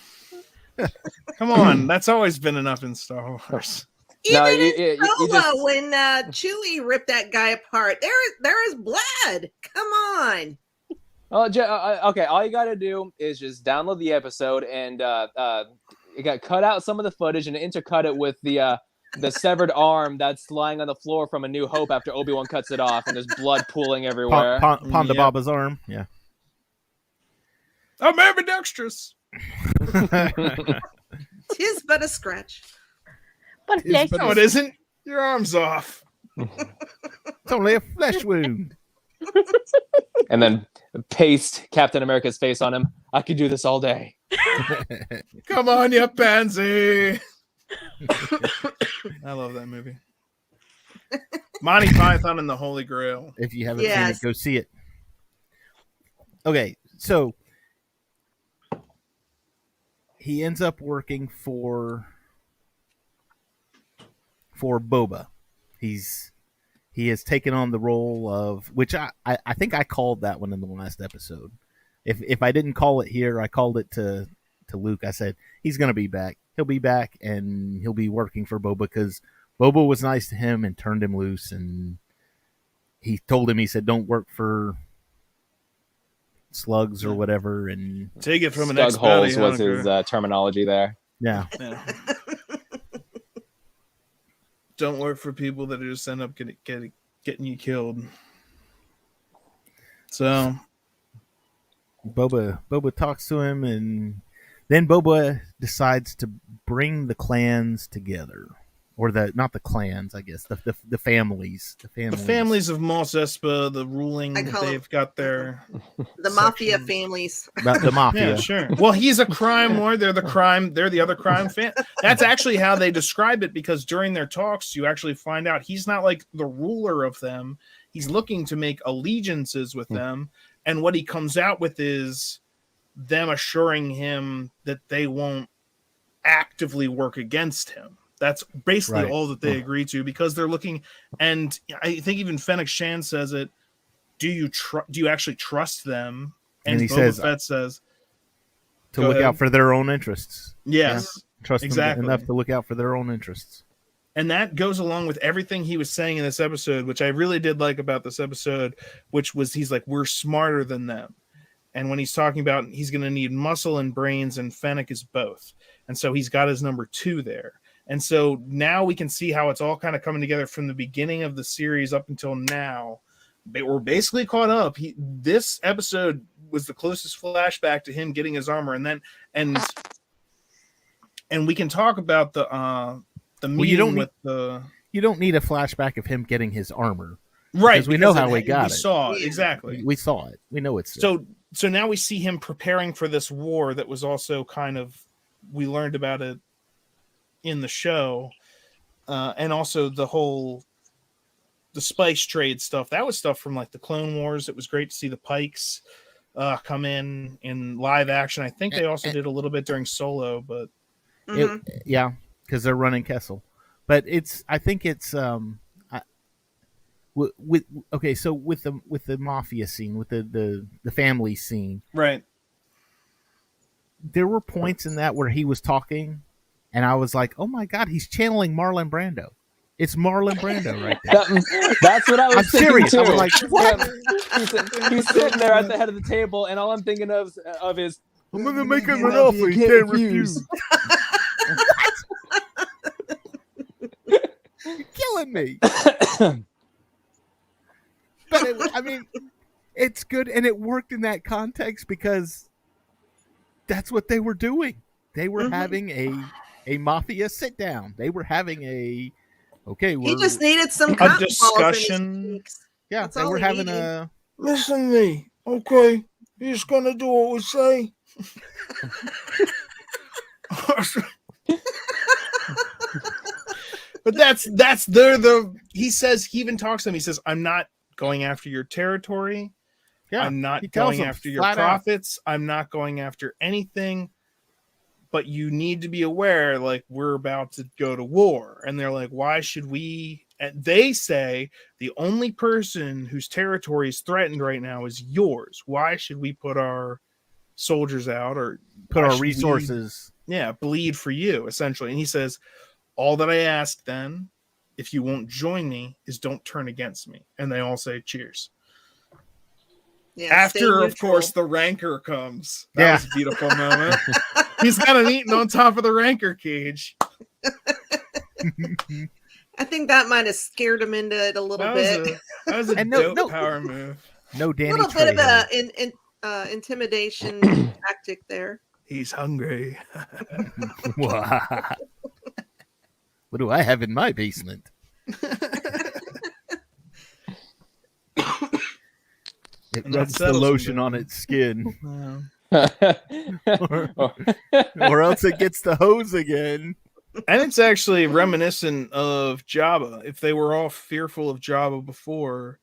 Come on, that's always been enough in Star Wars. Even No, in you Solo, just- when Chewie ripped that guy apart, there is blood. Come on. Okay, all you got to do is just download the episode and you got cut out some of the footage and intercut it with the severed arm that's lying on the floor from A New Hope after Obi-Wan cuts it off, and there's blood pooling everywhere. Ponda Yep. Baba's arm. Yeah. I'm ambidextrous. Tis but a scratch. But flesh No, it isn't. Your arm's off. It's only a flesh wound. And then paste Captain America's face on him. I could do this all day. Come on, you pansy. I love that movie. Monty Python and the Holy Grail. If you haven't seen Yes. it, go see it. Okay, so he ends up working for Boba. He has taken on the role of, which I think I called that one in the last episode. If I didn't call it here, I called it to Luke. I said he's going to be back. He'll be back, and he'll be working for Boba because Boba was nice to him and turned him loose. And he told him, he said, "Don't work for slugs or whatever." And Take it from an Stug ex-bounty holes was hunter. his terminology there. yeah, Yeah. Don't work for people that just end up getting you killed. So Boba talks to him, and then Boba decides to bring the clans together, or not the clans, I guess, the families, the families of Mos Espa, the ruling, I call they've got their The mafia section. families. the mafia. Yeah, sure. Well, he's a crime lord. They're the other crime fan. That's actually how they describe it, because during their talks, you actually find out he's not like the ruler of them. He's looking to make allegiances with them. And what he comes out with is them assuring him that they won't actively work against him. That's basically Right. all that they agree to, because they're looking, and I think even Fennec Shand says it. Do you actually trust them? And he Boba says Fett says to Go look ahead. out for their own interests. yes. Trust Exactly. them enough to look out for their own interests. And that goes along with everything he was saying in this episode, which I really did like about this episode, which was he's like, we're smarter than them. And when he's talking about he's going to need muscle and brains, and Fennec is both. And so he's got his number 2 there. And so now we can see how it's all kind of coming together from the beginning of the series up until now. We're basically caught up. This episode was the closest flashback to him getting his armor. And we can talk about the meeting with the... You don't need a flashback of him getting his armor. Right. Because we know how he got it. We saw it. Exactly. We saw it. We know it's so now we see him preparing for this war that was also kind of, we learned about it in the show, and also the spice trade stuff. That was stuff from like the Clone Wars. It was great to see the Pykes come in live action. I think they also did a little bit during Solo, but because they're running Kessel. But I think it's so with the mafia scene, with the family scene, right. There were points in that where he was talking, and I was like, "Oh my God, he's channeling Marlon Brando." It's Marlon Brando right there. That's what I was thinking serious. too. I was like, what? He's sitting there at the head of the table, and all I'm thinking of is, I'm going to make him an offer he can't refuse. You're killing me. But it's good, and it worked in that context because that's what they were doing. They were having a mafia sit down. They were having he just needed some a discussion. Yeah, they were having a listen to me. Okay, you're just gonna do what we say. But he says, he even talks to them. He says, I'm not going after your territory. Yeah, I'm not going after your profits. I'm not going after anything. But you need to be aware, like, we're about to go to war. And they're like, why should we? And they say the only person whose territory is threatened right now is yours. Why should we put our soldiers out or put our resources? Bleed for you, essentially. And he says, all that I ask then, if you won't join me, is don't turn against me. And they all say cheers. Yeah, after, of course, the rancor comes. That was a beautiful moment. He's got an eating on top of the rancor cage. I think that might have scared him into it a little bit. That was a dope power move. No Danny. A little bit of a intimidation tactic there. He's hungry. What do I have in my basement? It rubs the lotion on its skin. or else it gets the hose again. And it's actually reminiscent of Jabba. If they were all fearful of Jabba before,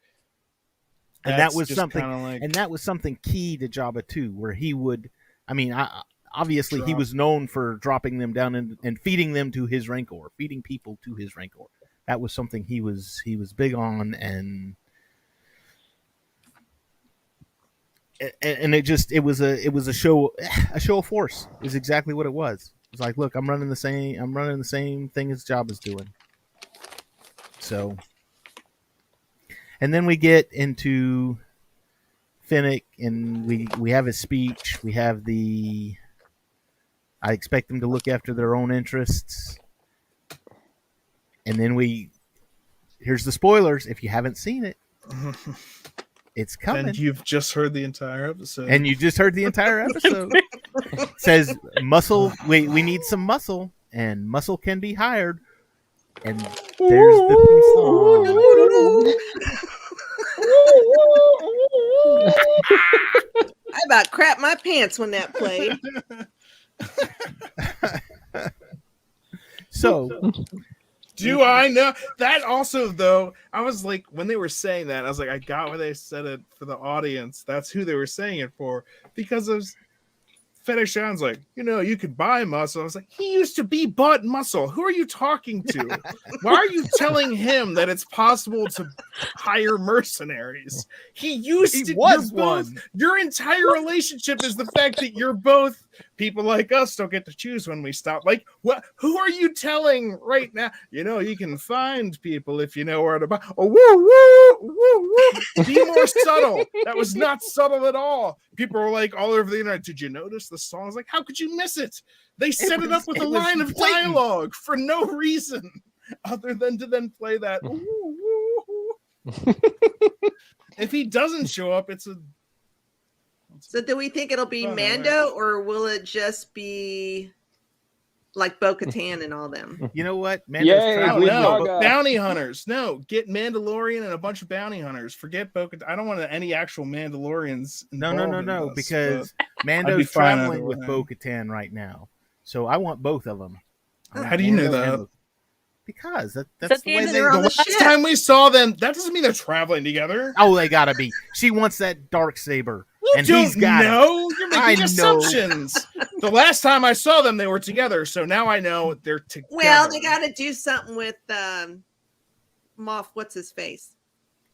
and that was something, and that was something key to Jabba too, where he would. Obviously he was known for dropping them down and feeding them to his rancor, feeding people to his rancor. That was something he was big on, and it was a show of force is exactly what it was. It's like, look, I'm running the same thing as Jabba's doing. So, and then we get into Fennec, and we have his speech. We have I expect them to look after their own interests. And then here's the spoilers. If you haven't seen it, it's coming. And you've just heard the entire episode. It says muscle. We need some muscle, and muscle can be hired. And there's the song. I about crap my pants when that played. So, do I know that also, though? I was like, when they were saying that, I was like, I got why they said it for the audience. That's who they were saying it for, because of Fennec Shand's like, you could buy muscle. I was like, he used to be butt muscle. Who are you talking to? Why are you telling him that it's possible to hire mercenaries? He was one. Your entire relationship is the fact that you're both people like us don't get to choose when we stop. Like, what? Who are you telling right now? You can find people if you know where to buy. Oh, woo, woo, woo, woo. Be more subtle. That was not subtle at all. People were like all over the internet. Did you notice the song? I was like, how could you miss it? They set it up with a line of dialogue for no reason other than to then play that. If he doesn't show up, it's a. So do we think it'll be Mando, or will it just be like Bo-Katan and all them? You know what? Mando's bounty hunters. No, get Mandalorian and a bunch of bounty hunters. Forget Bo-Katan. I don't want any actual Mandalorians. No, because Mando's traveling with Bo-Katan right now. So I want both of them. How do you know that? Because that's the way the last time we saw them. That doesn't mean they're traveling together. Oh, they gotta be. She wants that dark saber. He's got it. You're making assumptions. The last time I saw them, they were together. So now I know they're together. Well, they got to do something with Moff. What's his face?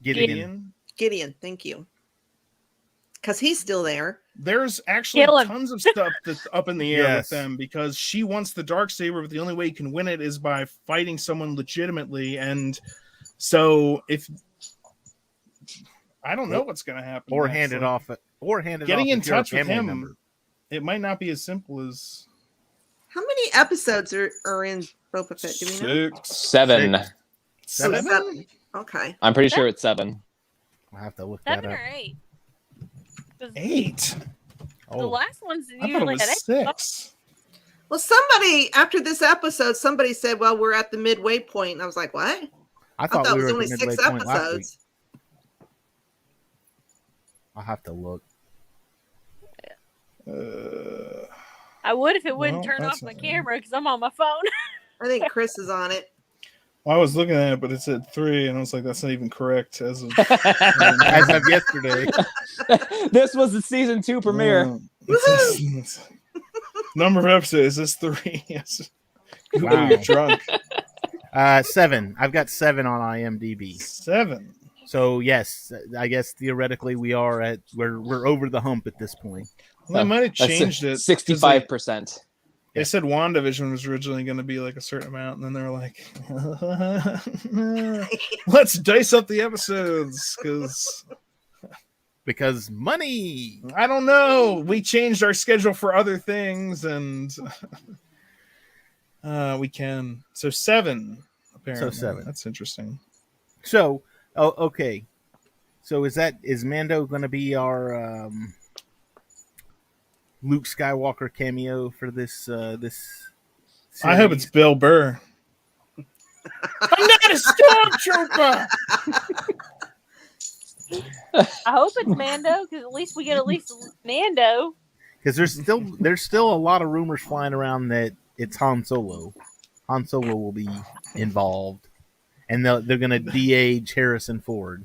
Gideon. Thank you. Because he's still there. There's actually tons of stuff that's up in the air with them because she wants the darksaber, but the only way you can win it is by fighting someone legitimately. And so if I don't know what's going to happen, or hand it off, getting in touch with him, it might not be as simple as. How many episodes are in Boba Fett? Do we know? 7. 7? Okay. I'm pretty sure it's 7. I'll have to look that up. 7 or 8. 8. The last one's I thought it was 6. Well, somebody after this episode, somebody said, "Well, we're at the midway point," and I was like, "What?" I thought it we was were only at the 6 midway point last week. episodes. I'll have to look. I would if it wouldn't turn off my camera because I'm on my phone. I think Chris is on it. Well, I was looking at it, but it said 3, and I was like, "That's not even correct." As of yesterday, this was the season 2 premiere. Number of episodes is 3. Yes. Wow. Get drunk. 7. I've got 7 on IMDb. 7. So yes, I guess theoretically we're over the hump at this point. Well, they might have changed it. 65%. They said WandaVision was originally going to be like a certain amount, and then they were like, "Let's dice up the episodes because money." I don't know. We changed our schedule for other things, and we can. So 7, apparently. So 7. That's interesting. So, okay. So is Mando going to be our Luke Skywalker cameo for this series? I hope it's Bill Burr. I'm not a stormtrooper. I hope it's Mando because at least we get Mando. Because there's still a lot of rumors flying around that it's Han Solo. Han Solo will be involved, and they're going to de-age Harrison Ford.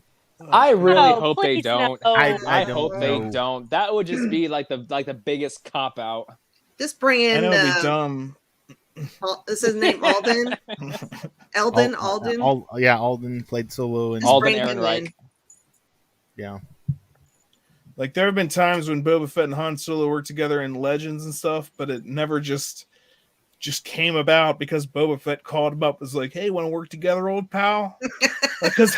I really hope they don't. No. I hope they don't. That would just be like the biggest cop out. Just bring in. I know it'd be dumb. Is his name Alden? Alden. Alden played Solo and Alden Ehrenreich. Yeah. Like there have been times when Boba Fett and Han Solo worked together in Legends and stuff, but it never just came about because Boba Fett called him up, was like, "Hey, want to work together, old pal?" Because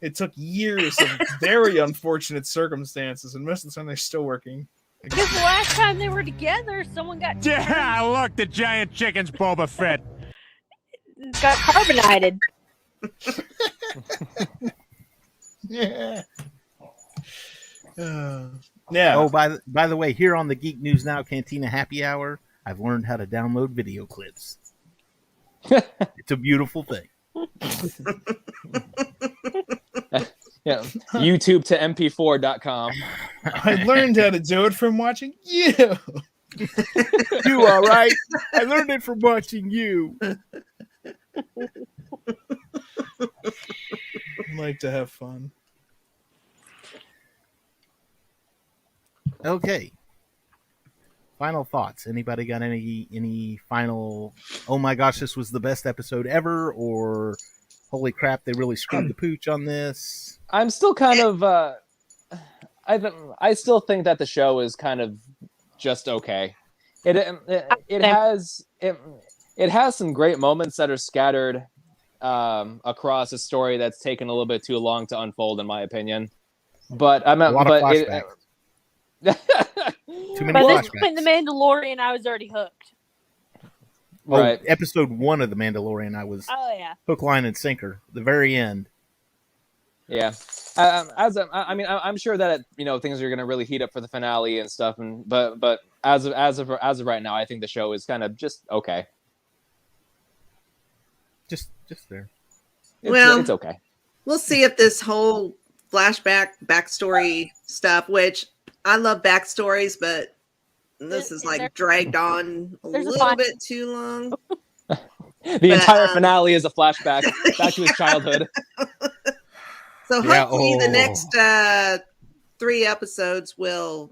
it took years of very unfortunate circumstances, and most of the time they're still working. Because the last time they were together, someone got look, the giant chicken's Boba Fett. Got carbonated. Yeah. Oh, by the way, here on the Geek News Now Cantina Happy Hour, I've learned how to download video clips. It's a beautiful thing. Yeah, YouTube to mp4.com. I learned how to do it from watching you. You all right? I learned it from watching you. I like to have fun. Okay. Final thoughts. Anybody got any final? Oh my gosh, this was the best episode ever, or holy crap, they really screwed the pooch on this. I'm still kind of. I still think that the show is kind of just okay. It has some great moments that are scattered across a story that's taken a little bit too long to unfold, in my opinion. But I'm A lot of but flashbacks. Too many By this flashbacks. point, The Mandalorian, I was already hooked. right. Oh, episode 1 of The Mandalorian, I was Oh yeah. hook, line, and sinker. The very end. Yeah, I'm sure that things are going to really heat up for the finale and stuff, but as of right now, I think the show is kind of just okay. Just there. It's okay. We'll see if this whole backstory stuff, which I love backstories, but this is like dragged on a little bit too long. The entire finale is a flashback back to his childhood. So hopefully the next 3 episodes will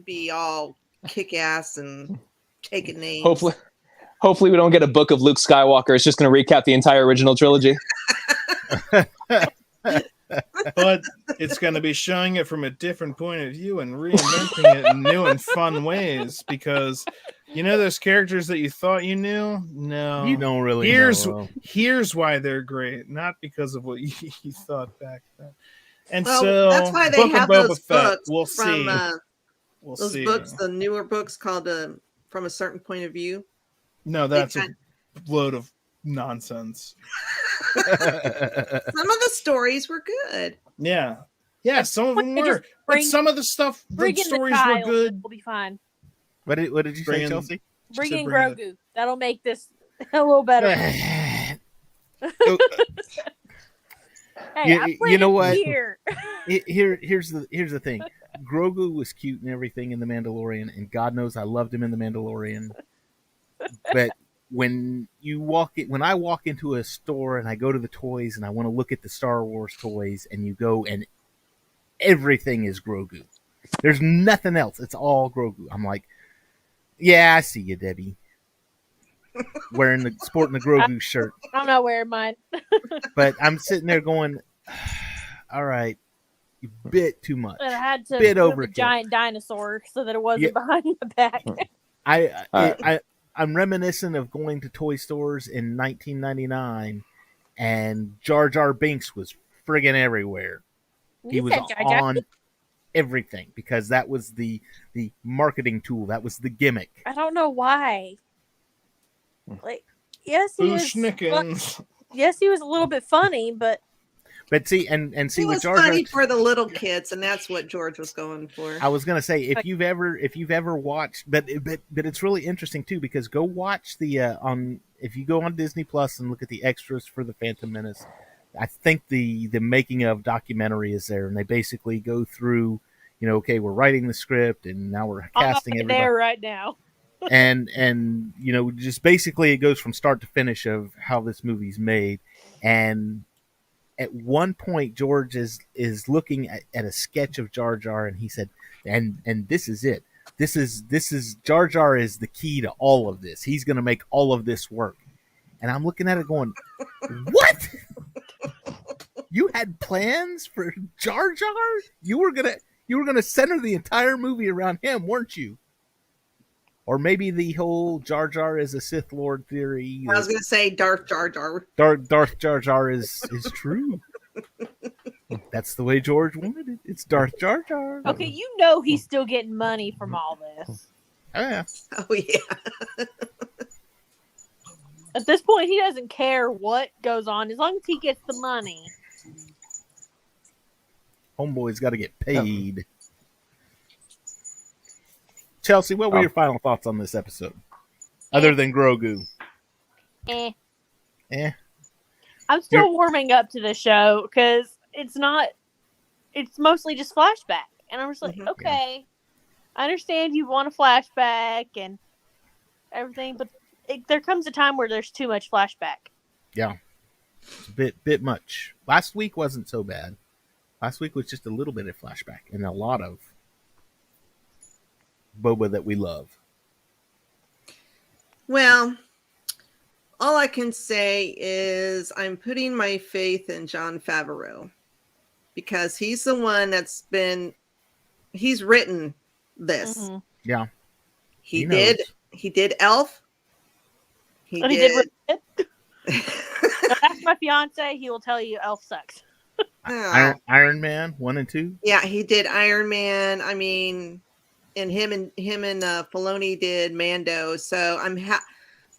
be all kick-ass and taking names. Hopefully we don't get a book of Luke Skywalker. It's just going to recap the entire original trilogy. But it's going to be showing it from a different point of view and reinventing it in new and fun ways, because those characters that you thought you knew? No. You don't really know. Here's why they're great, not because of what you thought back then. And so that's why they Book have of Boba those Fett, books we'll from see. those books, the newer books called From a Certain Point of View. No, that's a load of nonsense. Some of the stories were good. Yeah, some of them were. But some of the stuff, the stories were good. We'll be fine. What did you say, Chelsea? Bring in Grogu. That'll make this a little better. Hey, you know what? Here's the thing. Grogu was cute and everything in The Mandalorian, and God knows I loved him in The Mandalorian. But when I walk into a store and I go to the toys and I want to look at the Star Wars toys, and you go and everything is Grogu. There's nothing else. It's all Grogu. I'm like, yeah, I see you, Debbie. Sporting the Grogu shirt. I'm not wearing mine. But I'm sitting there going, all right, you bit too much. And I had to bit move overkill. a giant dinosaur so that it wasn't behind my back. I'm reminiscent of going to toy stores in 1999, and Jar Jar Binks was friggin' everywhere. He was on everything because that was the marketing tool. That was the gimmick. I don't know why. Like, yes, he was. Yes, he was a little bit funny, but see, and see, it was Jar funny for the little kids, and that's what George was going for. I was gonna say, if you've ever watched, but it's really interesting too, because go watch if you go on Disney Plus and look at the extras for the Phantom Menace. I think the making of documentary is there, and they basically go through, okay, we're writing the script, and now we're casting everybody there right now. and just basically it goes from start to finish of how this movie's made. And at one point George is looking at a sketch of Jar Jar, and he said, and this is it, this is Jar Jar is the key to all of this, he's gonna make all of this work. And I'm looking at it going, what? You had plans for Jar Jar? You were gonna center the entire movie around him, weren't you? Or maybe the whole Jar Jar is a Sith Lord theory. I was going to say Darth Jar Jar. Darth Jar Jar is true. That's the way George wanted it. It's Darth Jar Jar. Okay, he's still getting money from all this. Yeah. Oh, yeah. At this point, he doesn't care what goes on as long as he gets the money. Homeboy's got to get paid. Chelsea, what were your final thoughts on this episode? Other than Grogu. I'm still warming up to the show because it's mostly just flashback. And I'm just like, okay, I understand you want a flashback and everything, but there comes a time where there's too much flashback. Yeah. It's a bit much. Last week wasn't so bad. Last week was just a little bit of flashback and a lot of Boba that we love? Well, all I can say is I'm putting my faith in Jon Favreau because he's the one he's written this. Mhm. Yeah. He knows. did Elf. He But he did. did. Ask my fiance; he will tell you Elf sucks. Oh. Iron Man 1 and 2. Yeah, he did Iron Man. I mean, and him and Filoni did Mando. So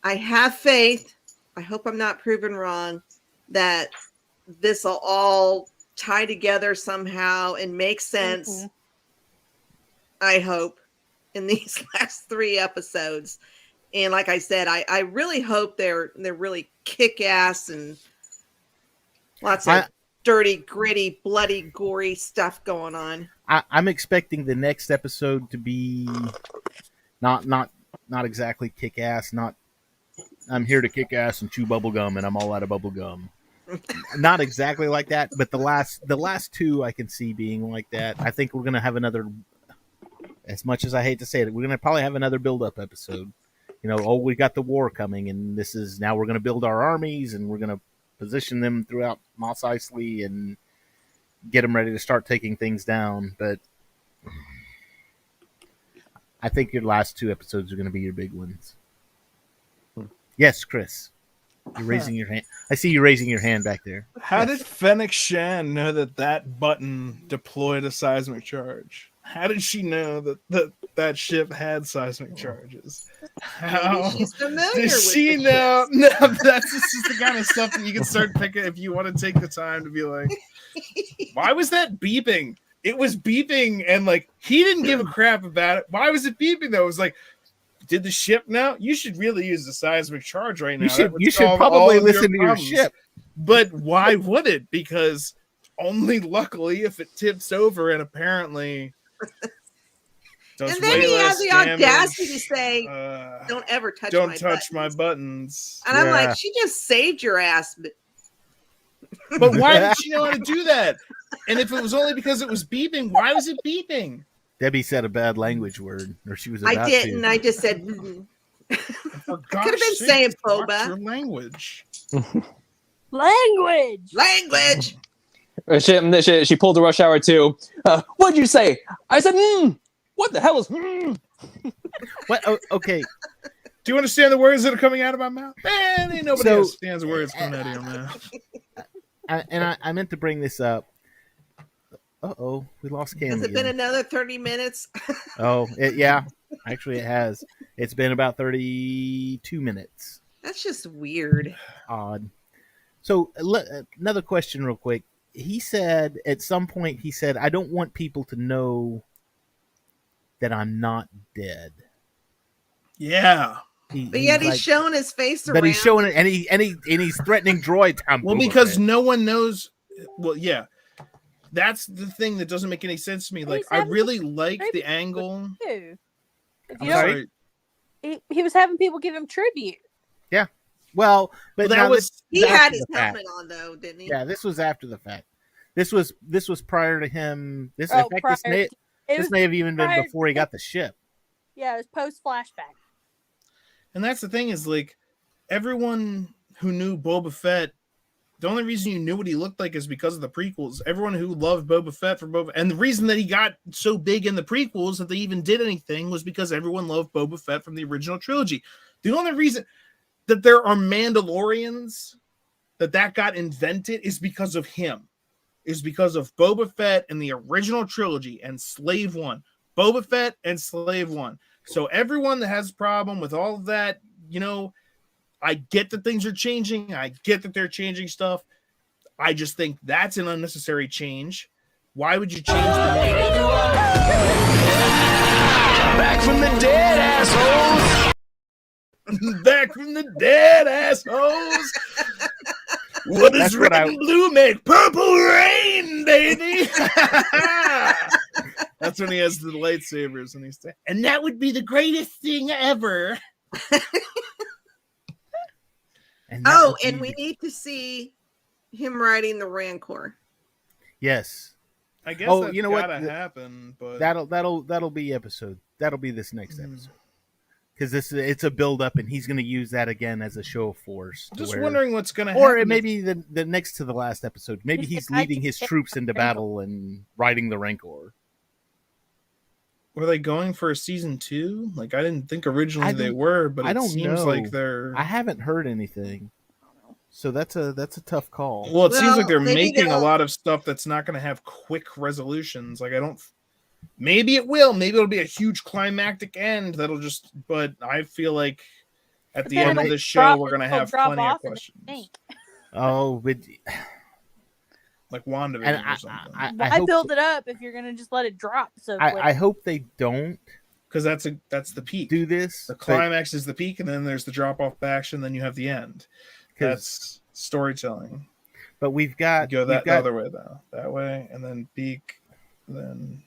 I have faith. I hope I'm not proven wrong that this will all tie together somehow and make sense. Mhm. I hope in these last 3 episodes. And like I said, I really hope they're really kick ass and lots of dirty, gritty, bloody, gory stuff going on. I'm expecting the next episode to be not exactly kick ass. Not I'm here to kick ass and chew bubble gum, and I'm all out of bubble gum. Not exactly like that, but the last 2 I can see being like that. I think we're gonna have another. As much as I hate to say it, we're gonna probably have another build-up episode. We got the war coming, and this is now we're gonna build our armies, and we're gonna position them throughout Mos Eisley and get them ready to start taking things down. But I think your last 2 episodes are going to be your big ones. Yes, Chris. You're raising your hand. I see you raising your hand back there. How did Fennec Shand know that button deployed a seismic charge? How did she know that ship had seismic charges? How Maybe she's familiar did with she the know? No, this is the kind of stuff that you can start picking if you want to take the time to be like, why was that beeping? It was beeping, and like he didn't give a crap about it. Why was it beeping though? It was like, did the ship know? You should really use the seismic charge right now. You should probably listen to your ship. But why would it? Because only luckily if it tips over, and apparently does and then way he has less the damage. audacity to say, "Don't ever touch my buttons." And I'm like, she just saved your ass. But why did she know how to do that? And if it was only because it was beeping, why was it beeping? Debbie said a bad language word, or she was about I didn't. to. I just said, For could have been saying Boba. Your language. Language. She pulled the rush hour too. What'd you say? I said, what the hell is What? Oh, okay. Do you understand the words that are coming out of my mouth? Man, ain't nobody understands the words coming out of your mouth. I meant to bring this up. We lost Cam. Has it been another 30 minutes? Yeah. Actually, it has. It's been about 32 minutes. That's just weird. Odd. So, another question real quick. He said, at some point, I don't want people to know that I'm not dead. Yeah. But yet he's showing his face around. But he's showing it, and he's threatening droids. Well, because no one knows. Well, yeah. That's the thing that doesn't make any sense to me. Like, I really like the angle. I'm sorry? He was having people give him tribute. Yeah. Well, but he had his helmet on though, didn't he? Yeah, this was after the fact. This was prior to him. This may have even been before he got the ship. Yeah, it was post flashback. And that's the thing is, like, everyone who knew Boba Fett, the only reason you knew what he looked like is because of the prequels. Everyone who loved Boba Fett and the reason that he got so big in the prequels that they even did anything was because everyone loved Boba Fett from the original trilogy. The only reason that there are Mandalorians that got invented is because of him. Is because of Boba Fett in the original trilogy and Slave One. Boba Fett and Slave One. So everyone that has a problem with all of that, I get that things are changing. I get that they're changing stuff. I just think that's an unnecessary change. Why would you change the name? Back from the dead, assholes! Back from the dead, assholes! What does red and blue make? Purple rain, baby! That's when he has the lightsabers and he's saying, and that would be the greatest thing ever. And we need to see him riding the Rancor. Yes. I guess that's gotta happen, but that'll be episode that'll be this next episode. Because it's a build up, and he's going to use that again as a show of force. Just wondering what's going to happen. Or it may be the next to the last episode. Maybe he's leading his troops into battle and riding the Rancor. Were they going for a season 2? Like, I didn't think originally they were, but it seems like they're. I haven't heard anything, so that's a tough call. Well, it seems like they're making a lot of stuff that's not going to have quick resolutions. Like, I don't. Maybe it will. Maybe it'll be a huge climactic end that'll just. But I feel like at the end of this show, we're going to have plenty of questions. Oh, but like WandaVision or something. I build it up if you're going to just let it drop. So I hope they don't, because that's the peak. Do this. The climax is the peak, and then there's the drop off action. Then you have the end. That's storytelling. But we've got the other way though. That way, and then peak, then.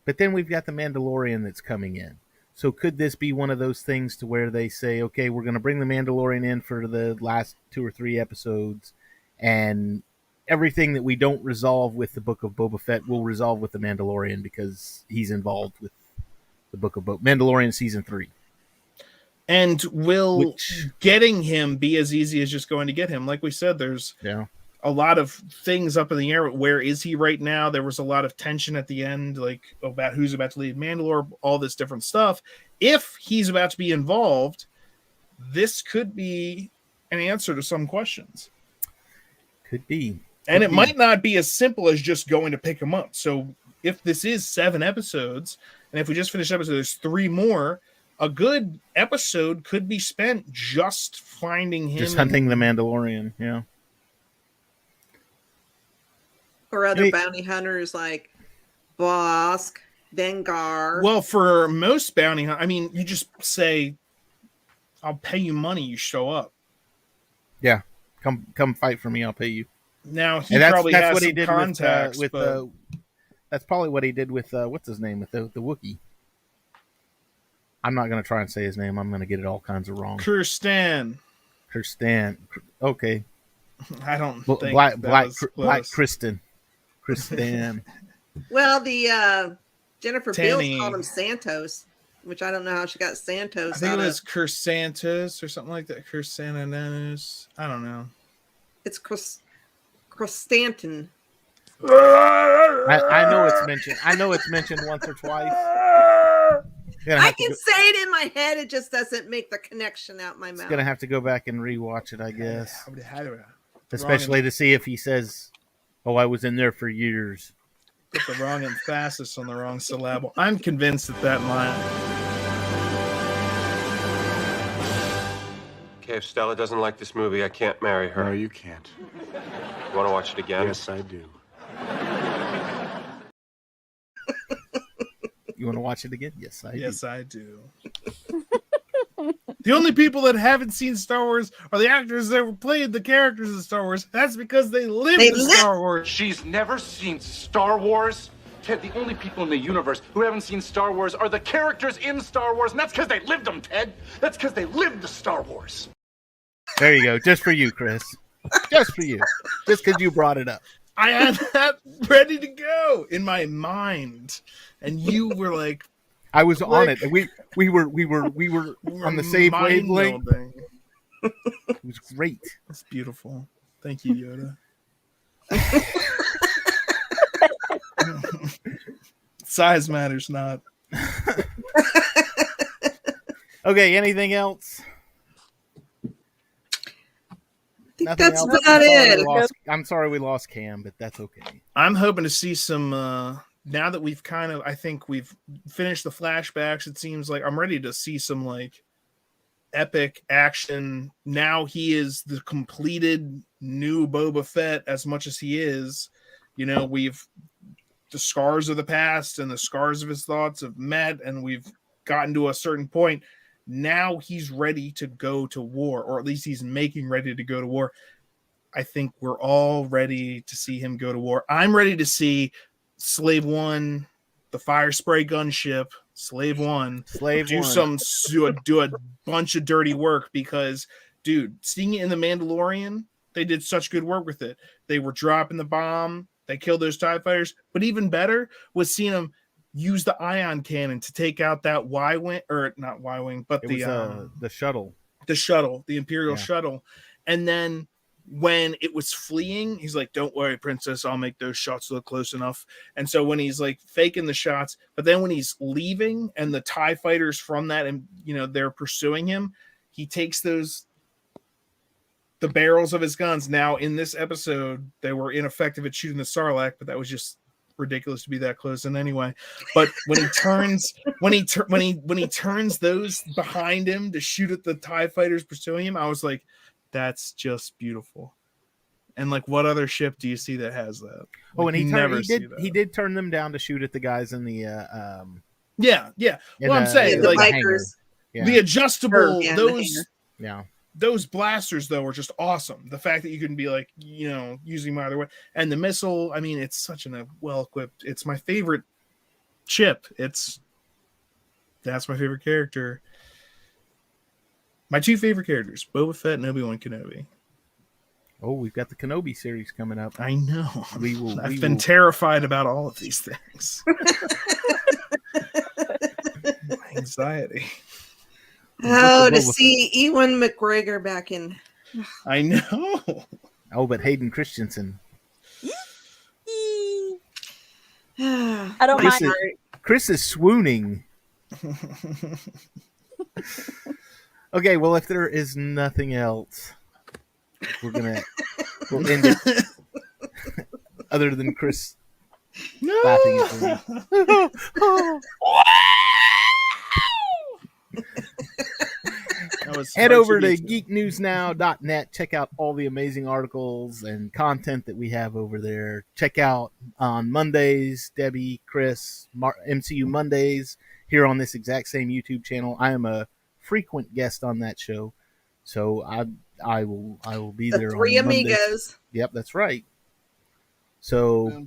But then we've got the Mandalorian that's coming in. So could this be one of those things to where they say, okay, we're going to bring the Mandalorian in for the last 2 or 3 episodes, and everything that we don't resolve with the Book of Boba Fett we'll resolve with the Mandalorian because he's involved with the Book of Mandalorian season 3. And will getting him be as easy as just going to get him? Like we said, there's a lot of things up in the air. Where is he right now? There was a lot of tension at the end, like about who's about to leave Mandalore, all this different stuff. If he's about to be involved, this could be an answer to some questions. Could be. And it might not be as simple as just going to pick him up. So if this is 7 episodes, and if we just finished episode, there's 3 more, a good episode could be spent just finding him. Just hunting the Mandalorian, yeah. Or other bounty hunters like Bosk, Dengar. Well, for most bounty hunters, I mean, you just say, I'll pay you money, you show up. Yeah. Come fight for me, I'll pay you. Now, that's what he did contacts, with that's probably what he did with what's his name, with the Wookiee. I'm not going to try and say his name. I'm going to get it all kinds of wrong. Kirstan. Okay. I don't think Black Kristen. Well, the Jennifer Beals called him Santos, which I don't know how she got Santos. I think it was Kersantos or something like that. Kersananus. I don't know. It's Chrysantin. I know it's mentioned. I know it's mentioned once or twice. I can say it in my head. It just doesn't make the connection out my mouth. Gonna have to go back and rewatch it, I guess. Especially to see if he says, "Oh, I was in there for years." Put the wrong emphasis on the wrong syllable. I'm convinced that line. Okay, if Stella doesn't like this movie, I can't marry her. No, you can't. You want to watch it again? Yes, I do. You want to watch it again? Yes, I do. Yes, I do. The only people that haven't seen Star Wars are the actors that played the characters in Star Wars. That's because they lived Star Wars. She's never seen Star Wars. Ted, the only people in the universe who haven't seen Star Wars are the characters in Star Wars, and that's because they lived them, Ted. That's because they lived the Star Wars. There you go. Just for you, Chris. Just for you. Just because you brought it up. I had that ready to go in my mind, and you were like, "I was on it." We were on the same wavelength. It was great. That's beautiful. Thank you, Yoda. Size matters not. Okay. Anything else? That's about it. I'm sorry we lost Cam, but that's okay. I'm hoping to see some, now that we've I think we've finished the flashbacks, it seems like I'm ready to see some like epic action. Now he is the completed new Boba Fett as much as he is. You know, we've the scars of the past and the scars of his thoughts have met, and we've gotten to a certain point. Now he's ready to go to war, or at least he's making ready to go to war. I think we're all ready to see him go to war. I'm ready to see Slave One, the fire spray gunship, Slave One, do a bunch of dirty work, because, dude, seeing it in the Mandalorian, they did such good work with it. They were dropping the bomb, they killed those TIE fighters, but even better was seeing them use the ion cannon to take out that Y-wing, or not Y-wing, but the shuttle. The shuttle, the Imperial shuttle. And then when it was fleeing, he's like, don't worry, princess, I'll make those shots look close enough. And so when he's like faking the shots, but then when he's leaving and the TIE fighters from that, and they're pursuing him, he takes the barrels of his guns. Now in this episode, they were ineffective at shooting the Sarlacc, but that was just ridiculous to be that close. And anyway, but when he turns when he turns those behind him to shoot at the TIE fighters pursuing him, I was like, that's just beautiful. And like, what other ship do you see that has that? Like, and he did turn them down to shoot at the guys in the I'm saying, the like, bikers. The adjustable Yeah. Those blasters, though, are just awesome. The fact that you can be like, using them either way. And the missile, I mean, it's such a well-equipped. It's my favorite chip. That's my favorite character. My two favorite characters, Boba Fett and Obi-Wan Kenobi. Oh, we've got the Kenobi series coming up. I know. I've been terrified about all of these things. My anxiety. Oh, to see Ewan McGregor back in. I know. Oh, but Hayden Christensen. I don't mind. Chris is swooning. Okay, well, if there is nothing else, we'll end it. Other than Chris laughing at me. Head over to geeknewsnow.net. Check out all the amazing articles and content that we have over there. Check out on Mondays, Debbie, Chris, MCU Mondays here on this exact same YouTube channel. I am a frequent guest on that show, so I will be there. Three on Mondays. Amigos. Yep, that's right. So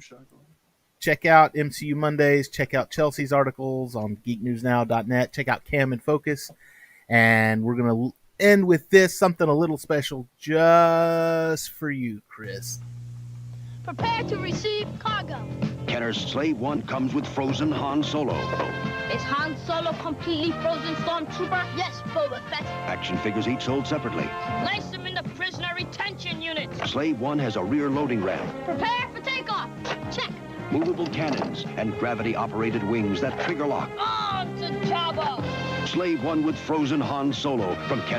check out MCU Mondays. Check out Chelsea's articles on geeknewsnow.net. Check out Cam and Focus. And we're going to end with something a little special just for you, Chris. Prepare to receive cargo. Kenner's Slave One comes with frozen Han Solo. Is Han Solo completely frozen stormtrooper? Yes, Boba Fett. Action figures each sold separately. Place them in the prisoner retention unit. Slave One has a rear loading ramp. Prepare for takeoff. Check. Movable cannons and gravity-operated wings that trigger lock. On to Jabba. Slave One with frozen Han Solo from Kenner.